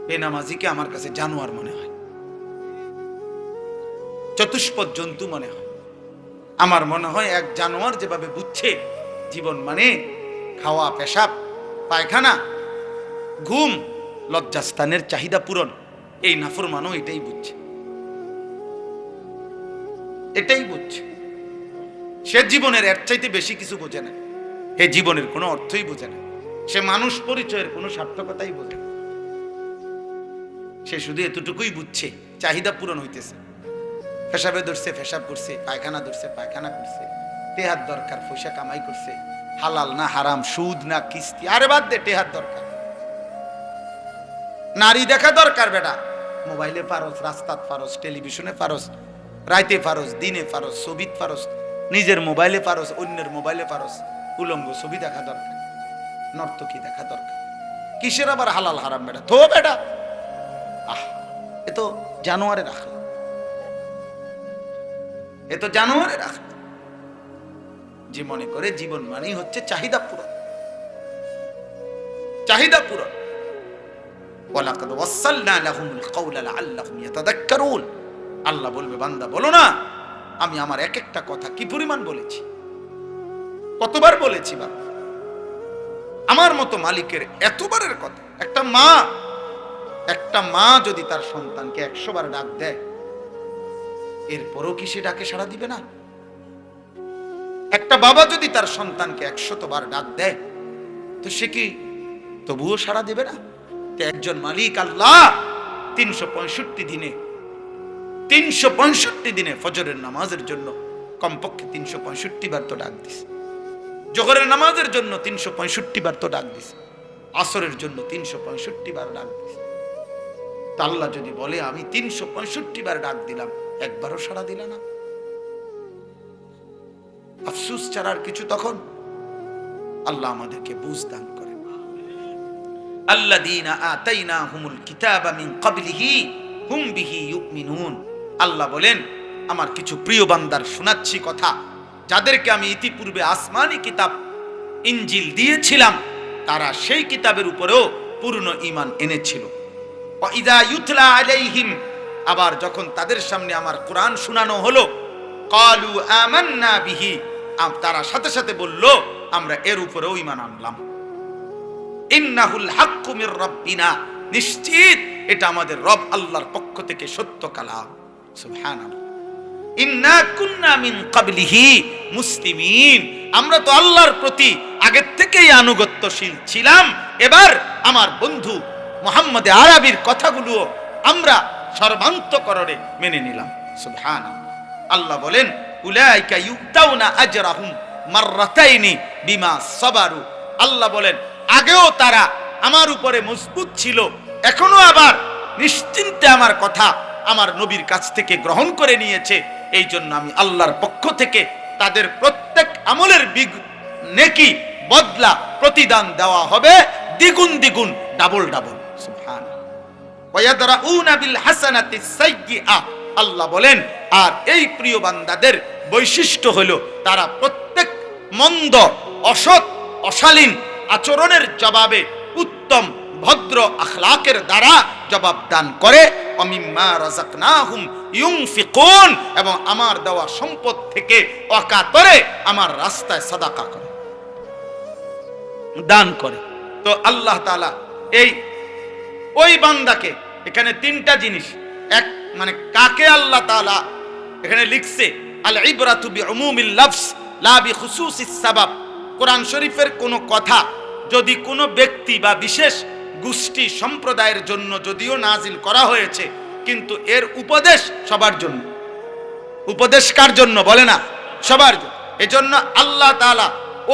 বেনামাজিকে আমার কাছে জানোয়ার মনে হয়, চতুষ্পদ জন্তু মনে হয়। আমার মনে হয় এক জানোয়ার যেভাবে বুঝছে জীবন মানে খাওয়া, পেশাব, পায়খানা, ঘুম, লজ্জাস্থানের চাহিদা পূরণ, এই নাফরমানও এটাই বুঝছে, এটাই বুঝছে। সে জীবনের এর চাইতে বেশি কিছু বোঝে না, এ জীবনের কোনো অর্থই বোঝে না, সে মানুষ পরিচয়ের কোনো সার্থকতাই বোঝে না। সে শুধু এতটুকুই বুঝছে চাহিদা পূরণ হইতেছে, পেশাবে ধরছে পেশাব করছে, পায়খানা ধরছে পায়খানা করছে, টেহার দরকার পয়সা কামাই করছে, হালাল না হারাম, সুদ না কিস্তি, আরে বাদ দে, টেহার দরকার, নারী দেখা দরকার, বেটা মোবাইলে পারস, রাস্তাত পারস, টেলিভিশনে পারস, রাইতে পারস, দিনে পারস, ছবিত পারস, নিজের মোবাইলে পারস, অন্যের মোবাইলে পারস, উলঙ্গ ছবি দেখা দরকার, নর্তকী দেখা দরকার, কিসের আবার হালাল হারাম বেটা? থো বেটা, আহ, এ তো জানোয়ারের আখলা, এ তো জানোয়ারের আখলা, যে মনে করে জীবন মানেই হচ্ছে চাহিদা পূরণ, চাহিদা পূরণ। ওয়ালাকাদ ওয়াসালনা লাহুমুল কাওলা লাআল্লাহুম ইয়াতাযাক্কারুন। আল্লাহ বলবে, বান্দা বলো না আমি আমার এক একটা কথা কি পরিমাণ বলেছি, কতবার বলেছি বাবা, আমার মতো মালিকের এতবারের কথা। একটা মা যদি তার সন্তানকে 100 বার ডাক দেয়, এরপরও কি সে ডাকে সাড়া দিবে না? একটা বাবা যদি তার সন্তানকে 100 বার ডাক দেয়, তো সে কি তবুও সাড়া দেবে না? একজন মালিক আল্লাহ 365 দিনে ফজরের নামাজের জন্য কমপক্ষে 365 বার তো ডাক দিছে, জোহরের নামাজের জন্য 365 বার তো ডাক দিছে, আসরের জন্য 365 বার ডাক দিছে। তা আল্লাহ যদি বলে আমি 365 বার ডাক দিলাম, একবারও সাড়া দিলা না, আফসোস ছাড়ার কিছু তখন? আল্লাহ আমাদেরকে বুঝ দান করেন। আল্লাযীনা আতাইনাহুমুল কিতাবা মিন ক্বাবলিহি হুম বিহি ইউমিনুন। আল্লাহ বলেন, আমার কিছু প্রিয় বান্দার শোনাচ্ছি কথা, যাদেরকে আমি ইতিপূর্বে আসমানি কিতাব ইনজিল দিয়েছিলাম, তারা সেই কিতাবের উপরেও পূর্ণ ঈমান এনেছিল। ওয়া ইযা ইউতলা আলাইহিম, আবার যখন তাদের সামনে আমার কোরআন শোনানো হলো, ক্বালু আমান্না বিহি, তারা সাথে সাথে বলল আমরা এর উপরেও ঈমান আনলাম। ইন্নাহুল হাক্কু মির রাব্বিনা, নিশ্চিত এটা আমাদের রব আল্লাহর পক্ষ থেকে সত্য কালাম। সুবহানাল্লাহ। ইন্না কুন্না মিন ক্বাবলিহি মুসলিমিন, আমরা তো আল্লাহর প্রতি আগের থেকেই আনুগত্যশীল ছিলাম, এবার আমার বন্ধু মুহাম্মদ আরবির কথাগুলো আমরা সর্বান্তকরণে মেনে নিলাম। সুবহানাল্লাহ। আল্লাহ বলেন, উলাইকা ইউতাউনা আজরাহুম মাররাতাইনি বিমা সাবারু। আল্লাহ বলেন আগেও তারা আমার উপরে মজবুত ছিল, এখনো আবার নিশ্চিন্তে আমার কথা আমার নবীর কাছ থেকে গ্রহণ করে নিয়েছে। এই জন্য আমি আল্লাহর পক্ষ থেকে তাদের প্রত্যেক আমলের নেকি বদলা প্রতিদান দেওয়া হবে দ্বিগুণ দ্বিগুণ, ডাবল ডাবল। সুবহানাল্লাহ। ওয়ায়াদরাউনা বিল হাসানাতিস সাইয়্যিআ, আল্লাহ বলেন আর এই প্রিয় বান্দাদের বৈশিষ্ট্য হলো তারা প্রত্যেক মন্দ, অসৎ, অশালীন আচরণের জবাবে উত্তম ভদ্র আখলাকের দ্বারা জবাব দান করে। অমিম্মা রাযাকনাহুম ইউনফিকুন, এবং আমার দেওয়া সম্পদ থেকে অকাতরে আমার রাস্তায় সাদাকা করে, দান করে। তো আল্লাহ তাআলা ওই বান্দাকে এখানে তিনটা জিনিস, এক মানে কাকে আল্লাহ তাআলা এখানে লিখছে আল ইবরাতু বিউমুমিল লফজ লা বিখুসুসিস সাবাব। কোরআন শরীফের কোনো কথা যদি কোনো ব্যক্তি বা বিশেষ গোষ্ঠী সম্প্রদায়ের জন্য যদিও নাজিল করা হয়েছে, কিন্তু এর উপদেশ সবার জন্য। উপদেশ কার জন্য বলে না? সবার জন্য। এজন্য আল্লাহ তাআলা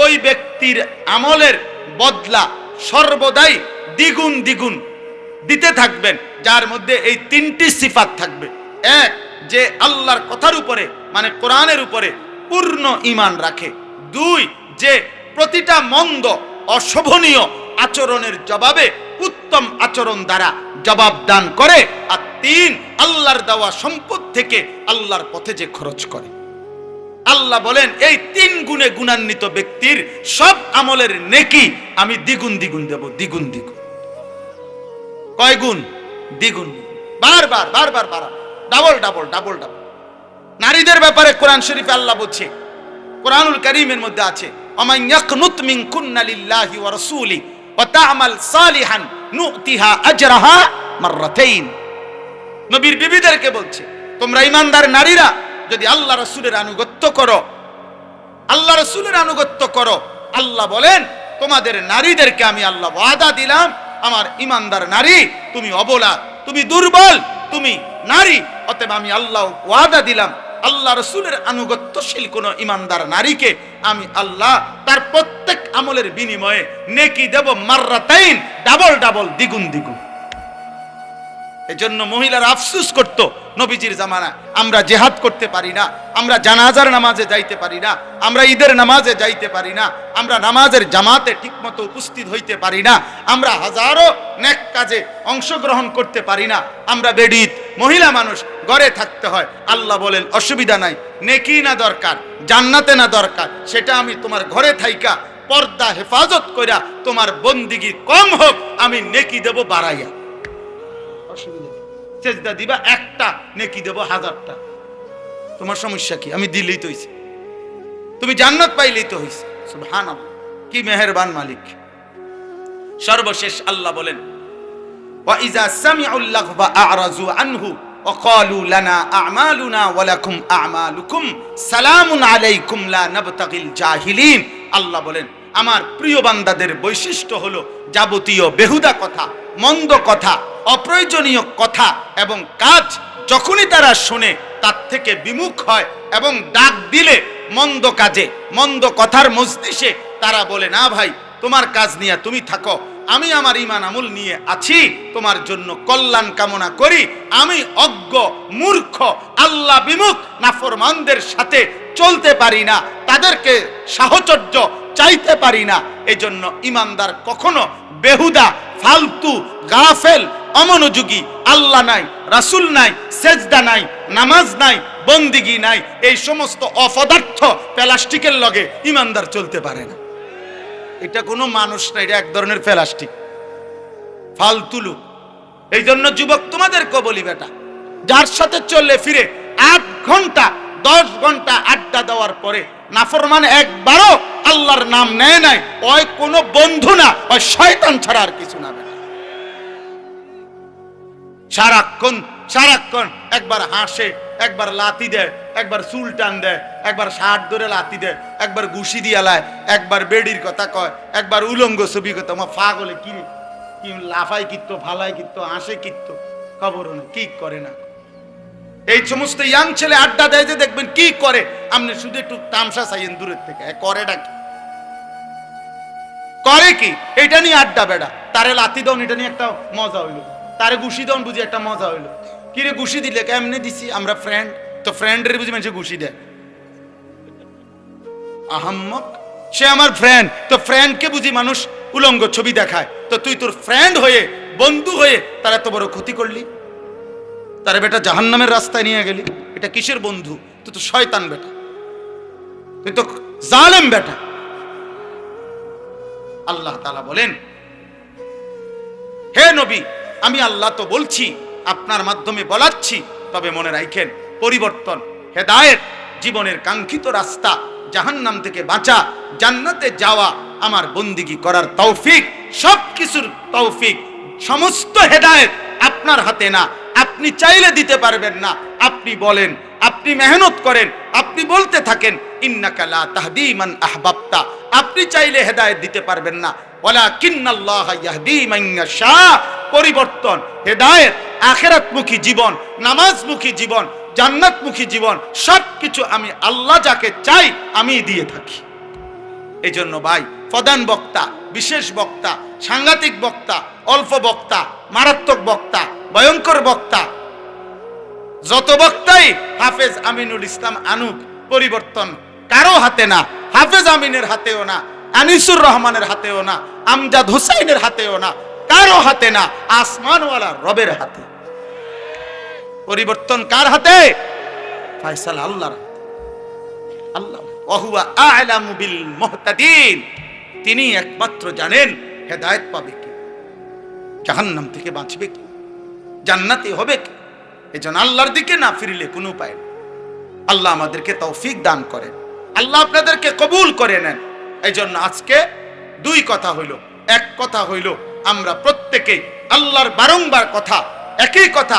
ওই ব্যক্তির আমলের বদলা সর্বদাই দ্বিগুণ দ্বিগুণ দিতে থাকবেন, যার মধ্যে এই তিনটি সিফাত থাকবে। এক, যে আল্লাহর কথার উপরে মানে কোরআনের উপরে পূর্ণ ঈমান রাখে। দুই, যে প্রতিটা মন্দ অশোভনীয় আচরণের জবাবে উত্তম আচরণ দ্বারা জবাব দান করে। আর তিন, আল্লাহর দেওয়া সম্পদ থেকে আল্লাহর পথে যে খরচ করে। আল্লাহ বলেন এই তিন গুণে গুণান্বিত ব্যক্তির সব আমলের নেকি আমি দ্বিগুণ দ্বিগুণ দেব, দ্বিগুণ দ্বিগুণ। কয় গুণ? দ্বিগুণ। বারবার বারবার বাড়া, ডাবল ডাবল ডাবল ডাবল। নারীদের ব্যাপারে কোরআন শরীফে আল্লাহ বলছে, কোরআনুল কারীমের মধ্যে আছে আমান ইয়াকনুত মিনকুন্না লিল্লাহি ওয়া রাসূলি ওয়া তা'মাল সালিহান নু'তিহা আজরাহা মাররাতাইন। নবীর বিবিদেরকে বলছে তোমরা ঈমানদার নারীরা যদি আল্লাহ রাসূলের আনুগত্য করো, আল্লাহ রাসূলের আনুগত্য করো, আল্লাহ বলেন তোমাদের নারীদেরকে আমি আল্লাহ ওয়াদা দিলাম, আমার ঈমানদার নারী তুমি অবলা, তুমি দুর্বল, তুমি নারী, অতএব আমি আল্লাহ ওয়াদা দিলাম আল্লাহ রাসূলের আনুগত্যশীল কোন ঈমানদার নারীকে আমি আল্লাহ তার প্রত্যেক আমলের বিনিময়ে নেকি দেব মাররাতাইন, ডাবল ডাবল, দ্বিগুণ দ্বিগুণ। এজন্য মহিলারা আফসোস করত নবীজির জামানায়, আমরা জিহাদ করতে পারি না, আমরা জানাজার নামাজে যাইতে পারি না, আমরা ঈদের নামাজে যাইতে পারি না, আমরা নামাজের জামাতে ঠিকমতো উপস্থিত হইতে পারি না, আমরা হাজারো নেক কাজে অংশগ্রহণ করতে পারি না, আমরা বেডিত মহিলা মানুষ, ঘরে থাকতে হয়। আল্লাহ বলেন অসুবিধা নাই, নেকি না দরকার, জান্নাতে না দরকার, সেটা আমি তোমার ঘরে থাইকা পর্দা হেফাজত কইরা তোমার বন্দিগি কম হোক, আমি নেকি দেব বাড়াইয়া। সেজদা দিবা একটা, নেকি দেব হাজারটা। তোমার সমস্যা কি? আমি দিলেই তো হইছে, তুমি জান্নাত পাইলেই তো হইছে। সুবহানাল্লাহ, কি মেহেরবান মালিক। সর্বশেষ আল্লাহ বলেন ওয়া ইযা সামিউল লাগবা আ'রাজু আনহু ওয়া ক্বালু লানা আ'মালুনা ওয়া লাকুম আ'মালুকুম সালামুন আলাইকুম লা নাবতাগিল জাহিলিন। আল্লাহ বলেন আমার প্রিয় বান্দাদের বৈশিষ্ট্য হলো যাবতীয় বেহুদা কথা, মন্দ কথা, অপ্রয়োজনীয় কথা এবং কাজ যখনই তারা শুনে তার থেকে বিমুখ হয় এবং ডাক দিলে মন্দ কাজে, মন্দ কথার মজলিসে তারা বলে না ভাই তোমার কাজ নিয়ে তুমি থাকো, আমি আমার ঈমান আমল নিয়ে আছি, তোমার জন্য কল্যাণ কামনা করি। আমি অজ্ঞ মূর্খ আল্লাহ বিমুখ নাফরমানদের সাথে চলতে পারি না, তাদেরকে সাহচর্য চাইতে পারি না। এই জন্য ঈমানদার কখনো বেহুদা, ফালতু, গাফেল, অমনোযোগী, আল্লাহ নাই, রাসূল নাই, সেজদা নাই, নামাজ নাই, বন্দিগি নাই, এই সমস্ত অপদার্থ প্লাস্টিকের লগে ঈমানদার চলতে পারে না। এটা কোনো মানুষ না, এটা এক ধরনের প্লাস্টিক, ফালতু লোক। এই জন্য যুবক তোমাদেরকে বলি বেটা, যার সাথে চললে ফিরে 8 ঘন্টা 10 ঘন্টা আড্ডা দেওয়ার পরে নাফরমান একবারও আল্লাহর নাম নেয় নাই, ওই কোনো বন্ধু না, ওই শয়তান ছাড়া আর কিছু না। সারাক্ষণ সারাক্ষণ একবার হাসে, একবার লাথি দেয়, একবার চুল টান দেয়, একবার শার্ট ধরে লাথি দেয়, একবার ঘুষি দিয়া লায়, একবার বেডির কথা কয়, একবার উলঙ্গ ছবি কথা। আমার পাগলে কি কি লাফাই কিত্ত, ফালাই কিত্ত, হাসে কিত্ত, খবর কি করে না। এই সমস্ত ইয়াং ছেলে আড্ডা দেয় যে দেখবেন কি করে, আপনি শুধু একটু তামসা চাইয়েন দূরের থেকে, করে ডাকি করে কি এটা নিয়ে আড্ডা বেড়া, তারে লাথি দন এটা নিয়ে একটা মজা হইলো, তারে ঘুষি দন বুঝি একটা মজা হইলো। কিরে ঘুষি দিলে কেমনে দিছি, আমরা ফ্রেন্ড তো, ফ্রেন্ডের বুঝি মানুষ ঘুষি দেয়, আহাম্মক সে আমার ফ্রেন্ড তো ফ্রেন্ডকে বুঝি মানুষ উলঙ্গ ছবি দেখায়, তো তুই তোর ফ্রেন্ড হয়ে বন্ধু হয়ে তার এত বড় ক্ষতি করলি, তারে বেটা জাহান্নামের রাস্তায় নিয়ে গেলি। এটা কিসের বন্ধু? তুই তো শয়তান বেটা, তুই তো জালেম বেটা। আল্লাহ তাআলা বলেন, হে নবী, আমি আল্লাহ তো বলছি, আপনার মাধ্যমে বলাচ্ছি, তবে মনে রাখেন পরিবর্তন, হেদায়েত, জীবনের কাঙ্ক্ষিত রাস্তা, জাহান্নাম থেকে বাঁচা, জান্নাতে যাওয়া, আমার বন্দিগি করার তৌফিক, সবকিছুর তৌফিক, সমস্ত হেদায়েত আপনার হাতে না। আপনি চাইলে দিতে পারবেন না, আপনি বলেন, আপনি মেহনত করেন, আপনি বলতে থাকেন ইন্নাকা লা তাহদি মান আহবাবতা, আপনি চাইলে হেদায়েত দিতে পারবেন না, ওয়ালাকিন্নাল্লাহা ইয়াহদি মান ইয়াশা। পরিবর্তন, হেদায়েত, আখিরাতমুখী জীবন, নামাজমুখী জীবন, জান্নাতমুখী জীবন, সবকিছু আমি আল্লাহ যাকে চাই আমি দিয়ে থাকি। এই জন্য ভাই, প্রধান বক্তা, বিশেষ বক্তা, সাংঘাতিক বক্তা, অল্প বক্তা, মারাত্মক বক্তা, ভয়ঙ্কর বক্তা, যত বক্তাই হাফেজ আমিনুল ইসলাম আনুক, পরিবর্তন কারো হাতে না, হাফেজ আমিনের হাতেও না, আনিসুর রহমানের হাতেও না, আমজাদ হোসাইনের হাতেও না, কারো হাতে না, আসমানওয়ালা রবের হাতে। পরিবর্তন কার হাতে? ফয়সালা আল্লাহর হাতে। আল্লাহ ওয়াহুয়া আ'লামু বিল মুহতাদিন, তিনি একমাত্র জানেন হেদায়েত পাবে কি, জাহান্নাম থেকে বাঁচবে কি, জান্নাতি হবে কি। এজন্য আল্লাহর দিকে না ফিরলে কোনো উপায় নেই। আল্লাহ আমাদেরকে তৌফিক দান করেন, আল্লাহ আপনাদেরকে কবুল করে নেন। এই জন্য আজকে দুই কথা হইল। এক কথা হইল আমরা প্রত্যেকেই আল্লাহর বারংবার কথা, একই কথা,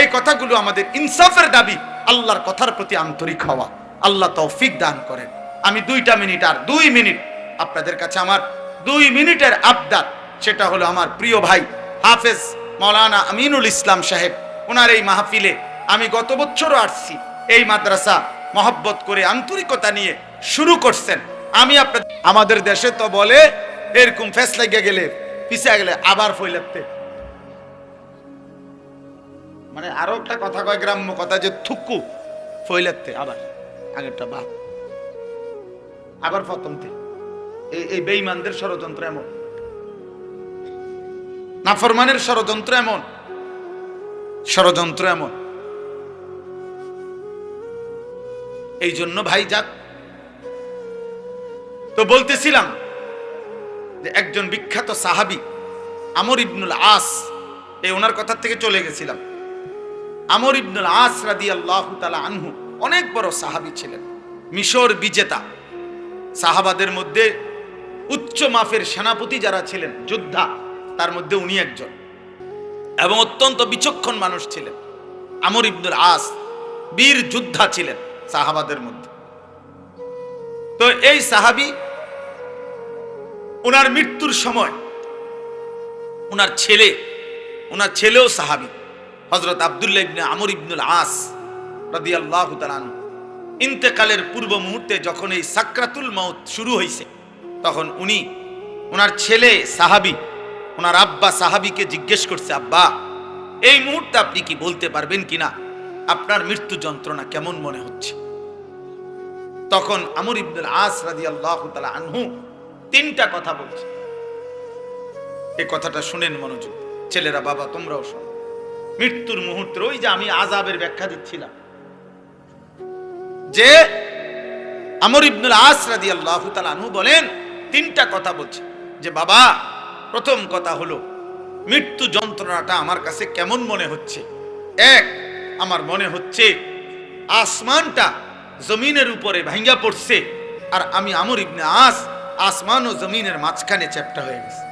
এই কথাগুলো আমাদের ইনসাফের দাবি, আল্লাহর কথার প্রতি আন্তরিক হওয়া। আল্লাহ তৌফিক দান করেন। আমি 2 মিনিট আর 2 মিনিট আপনাদের কাছে আমার 2 মিনিটের আবদার, সেটা হলো আমার প্রিয় ভাই হাফেজ মাওলানা আমিনুল ইসলাম সাহেব, ওনার এই মাহফিলে আমি গত বছরও আসছি, এই মাদ্রাসা মহব্বত করে আন্তরিকতা নিয়ে শুরু করছেন। আমি আমাদের দেশে তো বলে এরকম ফেস লাগিয়ে গেলে, পিছিয়ে গেলে আবার ফইলাতে, মানে আরো একটা কথা কয় গ্রাম্য কথা, যে থুকু ফইলাতে আবার আগেরটা বাদ, আবার প্রথমতে। এই বেঈমানদের ষড়যন্ত্র এমন, নাফরমানের ষড়যন্ত্র এমন, ষড়যন্ত্র এমন। এই জন্য ভাই যাক, তো বলতেছিলাম যে একজন বিখ্যাত সাহাবী আমর ইবনুল আস, এই ওনার কথা থেকে চলে গেছিলাম। আমর ইবনুল আস রাদিয়াল্লাহু তাআলা আনহু অনেক বড় সাহাবী ছিলেন, মিশর বিজেতা, সাহাবাদের মধ্যে উচ্চ মাফের সেনাপতি যারা ছিলেন, যোদ্ধা, তার মধ্যে উনি একজন, এবং অত্যন্ত বিচক্ষণ মানুষ ছিলেন। আমর ইবনুল আস বীর যোদ্ধা ছিলেন সাহাবাদের মধ্যে। তো এই সাহাবী, ওনার মৃত্যুর সময় ওনার ছেলেও সাহাবী হযরত আব্দুল্লাহ ইবনে আমর ইবনুল আস রাদিয়াল্লাহু তাআলা আনহু, ইন্তেকালের পূর্ব মুহূর্তে যখন এই সাকরাতুল মাউত শুরু হয়েছে, তখন ওনার ছেলে সাহাবী, ওনার আব্বা সাহাবীকে জিজ্ঞেস করছে, আব্বা এই মুহূর্তে আপনি কি বলতে পারবেন কিনা আপনার মৃত্যু যন্ত্রণা কেমন মনে হচ্ছে? তখন আমর ইবনুল আস রাদিয়াল্লাহু তাআলা আনহু 3টা কথা বলছে। এই কথাটা শুনেন মনোযোগ, ছেলেরা, বাবা তোমরাও শোনো। মৃত্যুর মুহূর্তে, ওই যে আমি আযাবের ব্যাখ্যা দিচ্ছিলাম, যে আমর ইবনুল আস রাদিয়াল্লাহু তাআলা আনহু বলেন, 3টা কথা বলছে, যে বাবা প্রথম কথা হলো মৃত্যু যন্ত্রণাটা আমার কাছে কেমন মনে হচ্ছে। এক, আমার মনে হচ্ছে আসমানটা জমিনের উপরে ভাঙ্গা পড়ছে, আর আমি আমর ইবনে আস আসমান ও জমিনের মাঝখানে চ্যাপ্টা হয়ে গেছে।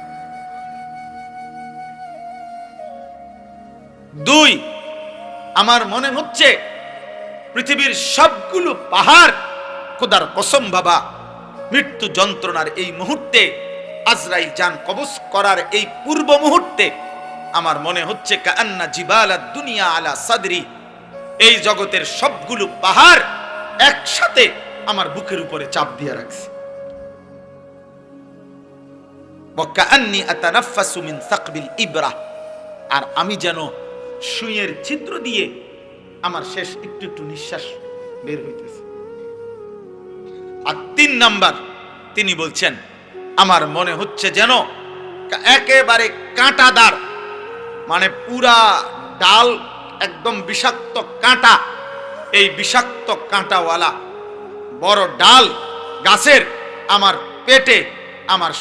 2, আমার মনে হচ্ছে পৃথিবীর সবগুলো পাহাড়, খোদার কসম বাবা, মৃত্যু যন্ত্রণার এই মুহূর্তে, আজরাইল জান কবজ করার এই পূর্ব মুহূর্তে আমার মনে হচ্ছে কান্না জিবালাদ দুনিয়া আলা সাদরি, এই জগতের সবগুলো পাহাড় একসাথে আমার বুকের উপরে চাপ দিয়ে রাখছে। ওয়া কাআন্নী আতানাফাসু মিন সাকবিল ইবরা, আর আমি যেন সুইয়ের ছিদ্র দিয়ে আমার শেষ একটু একটু নিঃশ্বাস বের হইতেছে। আর 3 নাম্বার তিনি বলছেন, আমার মনে হচ্ছে যেন একেবারে কাঁটাদার, মানে পুরা ডাল একদম বিষাক্ত কাঁটা, এই বিষাক্ত কাঁটাওয়ালা বড় ডাল গাছের আমার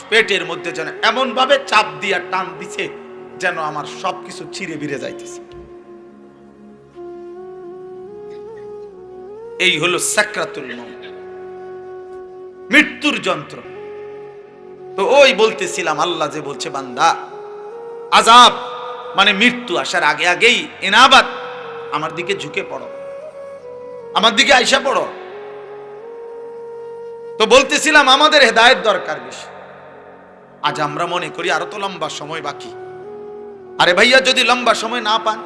পেটের মধ্যে যেন এমন ভাবে চাপ দিয়া টান দিছে যেন আমার সবকিছু ছিঁড়ে বিড়ে যাইতেছে। এই হলো সাকরাতুল মউত, মৃত্যুর যন্ত্র। তো ওই বলতেছিলাম, আল্লাহ যে বলছে বান্দা আযাব মানে মৃত্যু আসার আগে আগেই ইনাবাত, আমার দিকে ঝুঁকে পড়ো, আমার দিকে আইসা পড়ো। তো বলতেছিলাম আমাদের হেদায়েত দরকার বেশি। আজ আমরা মনে করি আরো তো লম্বা সময় বাকি। আরে ভাইয়া, যদি লম্বা সময় না পান,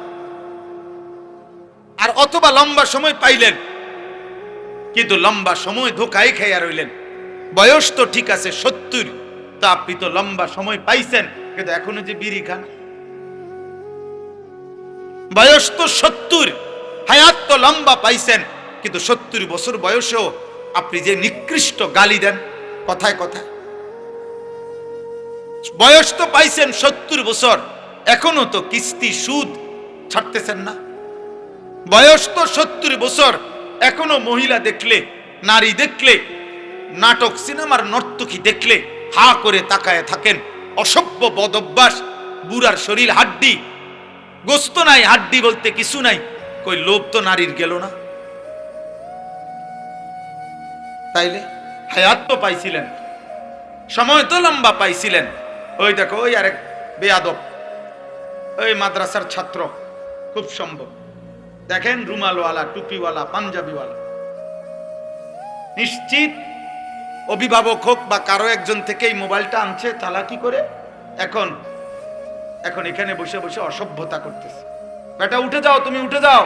আর অথবা লম্বা সময় পাইলেন কিন্তু লম্বা সময় ধোকায় খাইয়া রইলেন, বয়স তো ঠিক আছে 70, তা আপনি তো লম্বা সময় পাইছেন কিন্তু এখনো যে বিড়ি খান। বয়স তো 70, হায়াত তো লম্বা পাইছেন, কিন্তু 70 বছর বয়সেও আপনি যে নিকৃষ্ট গালি দেন কথায় কথায়। বয়স তো পাইছেন 70 বছর, এখনো তো কিস্তি সুদ ছাড়তেছেন না। বয়স তো 70 বছর, এখনো মহিলা দেখলে, নারী দেখলে, নাটক সিনেমার নর্তকী দেখলে হা করে তাকায় থাকেন। অসভ্য বদভ্যাস, বুড়ার শরীর হাড্ডি, গোস্ত নাই, হাড্ডি বলতে কিছু নাই। কই লোভ তো নারীর গেল না? তাইলে হায়াত তো পাইছিলেন, সময় তো লম্বা পাইছিলেন। ওই দেখো, ওই আরেক বেয়াদব, ওই মাদ্রাসার ছাত্র, খুব সম্ভব দেখেন, রুমালওয়ালা, টুপিওয়ালা, পাঞ্জাবিওয়ালা, নিশ্চিত অভিভাবক হোক বা কারো একজন থেকে এই মোবাইলটা আনছে চালাকি করে, এখন এখানে বসে বসে অসভ্যতা করতেছে। বেটা উঠে যাও, তুমি উঠে যাও,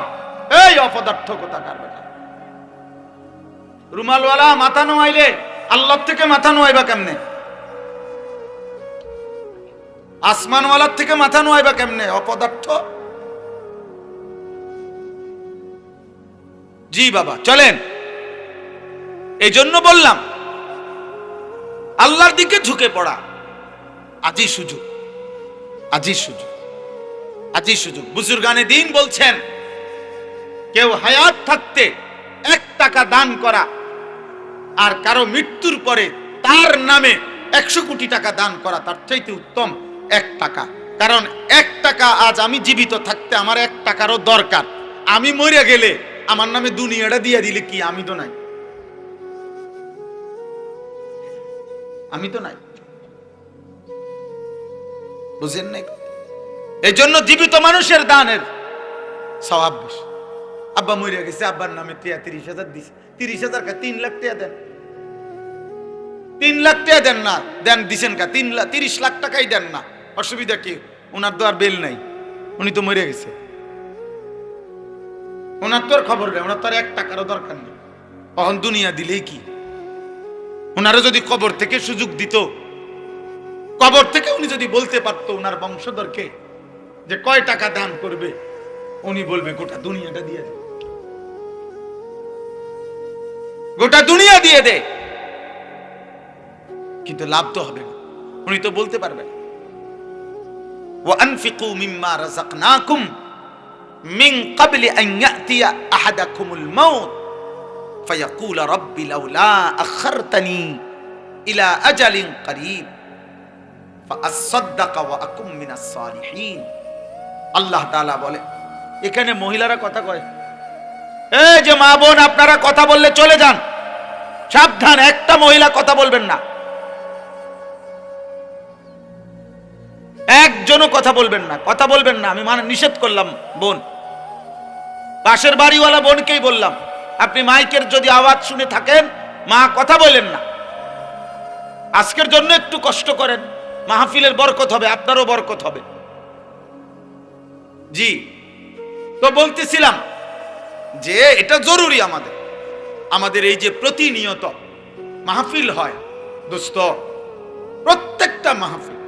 এই অপদার্থ কোথাকার বেটা। রুমালওয়ালা মাথা নোয়াইলে আল্লাহ থেকে মাথা নোয়াইবা কেমনে? আসমানওয়ালার থেকে মাথা নোয়াইবা কেমনে? অপদার্থ। জি বাবা, চলেন। এই জন্য বললাম আল্লাহর দিকে ঝুঁকে পড়া আজই সুযোগ, আজই সুযোগ, আজই সুযোগ। বুজুর্গানে দ্বীন বলছেন, কেউ হায়াত থাকতে 1 টাকা দান করা আর কারো মৃত্যুর পরে তার নামে 100 কোটি টাকা দান করা তার চাইতে উত্তম 1 টাকা। কারণ 1 টাকা আজ আমি জীবিত থাকতে আমার 1 টাকারও দরকার। আমি মরে গেলে আমার নামে দুনিয়াটা দিয়ে দিলে কি? আমি তো নাই, আমি তো নাই, বুঝেন নাই? এই জন্য জীবিত মানুষের দানের সওয়াব বেশি। আব্বা মরে গেছে, আব্বার নামে 30,000 দিছে, 30,000 কা 3 লাখ টাকা দেন, 3 লাখ টাকা দেন না, দেন দিছেন কা 30 লাখ টাকাই দেন না, অসুবিধা কি? ওনার তো আর বেল নাই, উনি তো মরে গেছে, ওনার তো আর খবর নেই, ওনার তো আর 1 টাকারও দরকার নেই। তখন দুনিয়া দিলেই কি? ওনারা যদি কবর থেকে সুযোগ দিত, কবর থেকে উনি যদি বলতে পারতো ওনার বংশধরকে যে কয় টাকা দান করবে, উনি বলবে গোটা দুনিয়াটা দিয়ে দে, গোটা দুনিয়া দিয়ে দে, কিন্তু লাভ তো হবে না। উনি তো বলতে পারবেন, ওয়া আনফিকু মিম্মা রাযাকনাকুম মিন ক্বাবলি আন ইয়াতিয়া আহাদাকুমুল মাউত ফায়াকুল রাব্বি লাউলা আখারতানি ইলা আজালিন করিব ফাআসাদদাকা ওয়া আকুম মিনাস সালিহিন। আল্লাহ তাআলা বলে, এখানে মহিলারা কথা কয়, এই যে মা বোন, আপনারা কথা বললে চলে যান, সাবধান, একটা মহিলা কথা বলবেন না, একজনও কথা বলবেন না, কথা বলবেন না। আমি নিষেধ করলাম বোন, পাশের বাড়িওয়ালা বোনকেই বললাম, আপনি মাইকের যদি আওয়াজ শুনে থাকেন, মা কথা বলেন না। আজকের জন্য একটু কষ্ট করেন, মাহফিলের বরকত হবে, আপনারও বরকত হবে। জি, তো বলতেছিলাম যে এটা জরুরি আমাদের এই যে প্রতিনিয়ত মাহফিল হয় দোস্ত, প্রত্যেকটা মাহফিল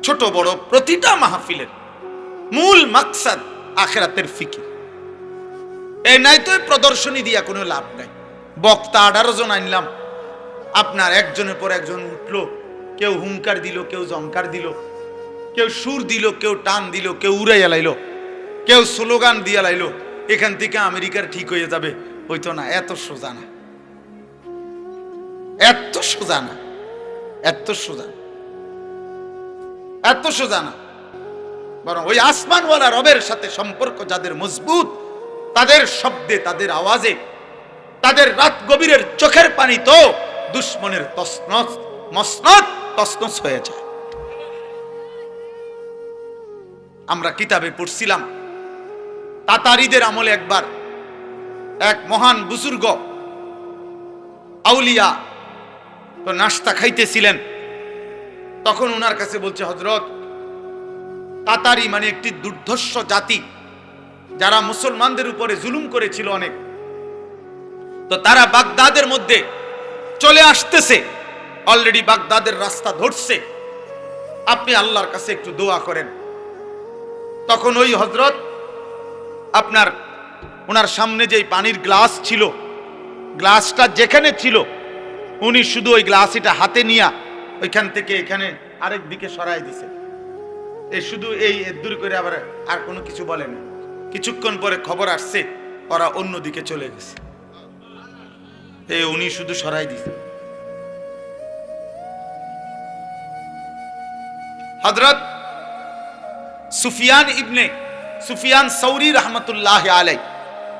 ছোট বড় প্রতিটা মাহফিলের মূল মাকসাদ আখিরাতের ফিকির। এই নাই তো প্রদর্শনী দিয়া কোনো লাভ নাই। বক্তা 18 জন আনলাম, আপনার একজনের পর একজন উঠলো, কেউ হুঙ্কার দিল, কেউ জঙ্কার দিল, কেউ সুর দিল, কেউ টান দিল, কেউ উড়াইয়া লাইলো, কেউ স্লোগান দিয়া লাইলো, এখান থেকে আমেরিকার ঠিক হয়ে যাবে। হইতো না, এত সোজা না, এত সোজা না, এত সোজা, এত সোজা না। বরং ওই আসমানওয়ালা রবের সাথে সম্পর্ক যাদের মজবুত, তাদের শব্দে, তাদের আওয়াজে, তাদের রাত গভীরের চোখের পানি তো দুশ্মনের তসনস মসনদ তসনস হয়ে যায়। আমরা কিতাবে পড়ছিলাম, তাতারিদের আমলে একবার এক মহান বুজুর্গ আউলিয়া তো নাস্তা খাইতেছিলেন। তখন ওনার কাছে বলছে, হযরত, তাতারি মানে একটি দুর্ধর্ষ জাতি, যারা মুসলমানদের উপরে জুলুম করেছিল অনেক, তো তারা বাগদাদের মধ্যে চলে আসতেছে, অলরেডি বাগদাদের রাস্তা ধরছে, আপনি আল্লাহর কাছে একটু দোয়া করেন। তখন ওই হযরত আপনার ওনার সামনে যেই পানির গ্লাস ছিল, গ্লাসটা যেখানে ছিল উনি শুধু ওই গ্লাসটা হাতে নিয়ে ওইখান থেকে এখানে আরেক দিকে সরাই দিছে। এই শুধু এই দূর করে আবার আর কোনো কিছু বলেন। কিছুক্ষণ পরে খবর আসছে ওরা অন্য দিকে চলে গেছে, এই উনি শুধু সরাই দিছে। হযরত সুফিয়ান সৌরি রহমতুল্লাহ আলাই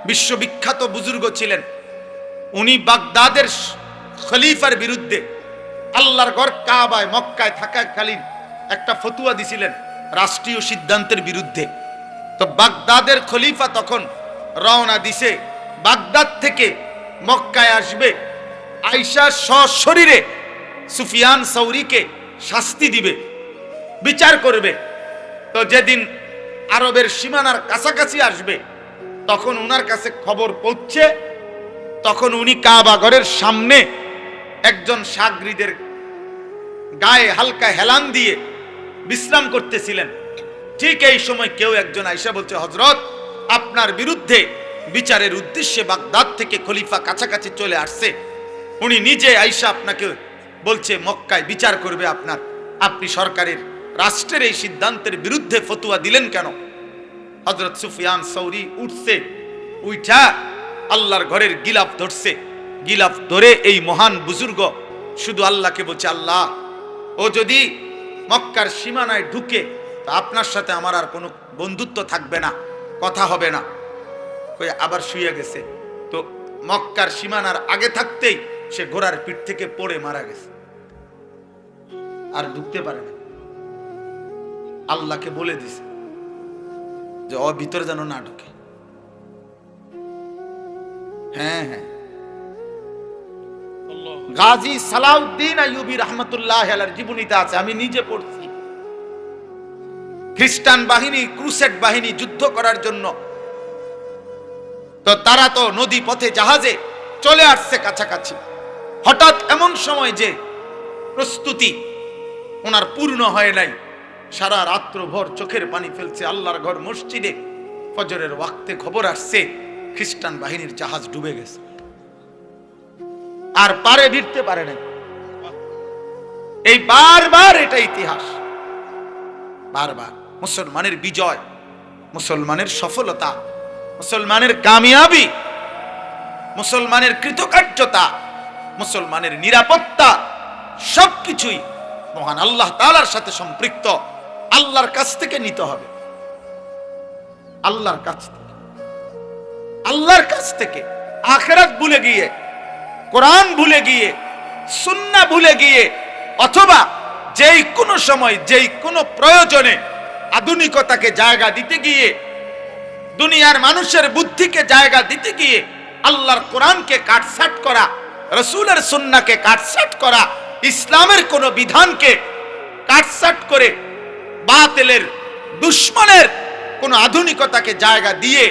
বিশ্ববিখ্যাত বুজুর্গ ছিলেন। উনি বাগদাদের খলিফার বিরুদ্ধে আল্লাহর ঘর কাবায় মক্কায় থাকাকালীন একটা ফতুয়া দিছিলেন রাষ্ট্রীয় সিদ্ধান্তের বিরুদ্ধে। তো বাগদাদের খলিফা তখন রওনা দিছে, বাগদাদ থেকে মক্কায় আসবে, আয়েশা সশরীরে সুফিয়ান সৌরিকে শাস্তি দিবে, বিচার করবে। তো যেদিন আরবের সীমানার কাছাকাছি আসবে, তখন উনার কাছে খবর পৌঁছে, তখন উনি কাবা ঘরের সামনে একজন সাগরিদের গায়ে হালকা হেলান দিয়ে বিশ্রাম করতেছিলেন। ঠিক এই সময় কেউ একজন আয়েশা বলছে, হযরত, আপনার বিরুদ্ধে বিচারের উদ্দেশ্যে বাগদাদ থেকে খলিফা কাছাকাছি চলে আসছে, উনি নিজে আয়েশা আপনাকে বলছে মক্কায় বিচার করবে আপনার, আপনি সরকারের রাষ্ট্রের এই সিদ্ধান্তের বিরুদ্ধে ফতুয়া দিলেন কেন? হযরত সুফিয়ান সৌরি উঠছে, উঠা আল্লাহর ঘরের গিলাফ ধরছে, গিলাফ ধরে এই মহান বুজুর্গ শুধু আল্লাহকে বলছে, আল্লাহ, ও যদি মক্কার সীমানায় ঢুকে তা আপনার সাথে আমার আর কোনো বন্ধুত্ব থাকবে না, কথা হবে না। আবার শুয়ে গেছে। তো মক্কার সীমানার আগে থাকতেই সে ঘোড়ার পিঠ থেকে পড়ে মারা গেছে, আর ঢুকতে পারে না। আল্লাহকে বলে দিছে যে ও ভিতরে যেন না ঢুকে। হ্যাঁ হ্যাঁ, গাজী সালাউদ্দিন আইয়ুবী রাহমাতুল্লাহ আলাইহির জীবনীতে আছে, আমি নিজে পড়ছি। খ্রিস্টান বাহিনী, ক্রুসেড বাহিনী যুদ্ধ করার জন্য, তো তারা তো নদী পথে জাহাজে চলে আসছে কাছাকাছি। হঠাৎ এমন সময় যে প্রস্তুতি ওনার পূর্ণ হয় নাই, সারা রাত্র ভর চোখের পানি ফেলছে। আল্লাহর ঘর মসজিদে ফজরের ওয়াক্তে খবর আসছে খ্রিস্টান বাহিনীর জাহাজ ডুবে গেছে, আর পারে ভিড়তে পারে নাই। এই বারবার এটা ইতিহাস, বারবার মুসলমানের বিজয়, মুসলমানের সফলতা, মুসলমানের কামিয়াবি, মুসলমানের কৃতকার্যতা, মুসলমানের নিরাপত্তা সবকিছুই মহান আল্লাহ তাআলার সাথে সম্পৃক্ত। আল্লাহর কাছ থেকে নিতে হবে, আল্লাহর কাছ থেকে, আল্লাহর কাছ থেকে। আখিরাত ভুলে গিয়ে, কোরআন ভুলে গিয়ে, সুন্নাহ ভুলে গিয়ে, অথবা যেই কোনো সময় যেই কোনো প্রয়োজনে আধুনিকতাকে জায়গা দিতে গিয়ে, দুনিয়ার মানুষের বুদ্ধিকে জায়গা দিতে গিয়ে আল্লাহর কোরআনকে কাটছাঁট করা, রাসূলের সুন্নাহকে কাটছাঁট করা, ইসলামের কোন বিধানকে কাটছাঁট করে বাতিলের, দুশমনের কোন আধুনিকতাকে জায়গা দিয়ে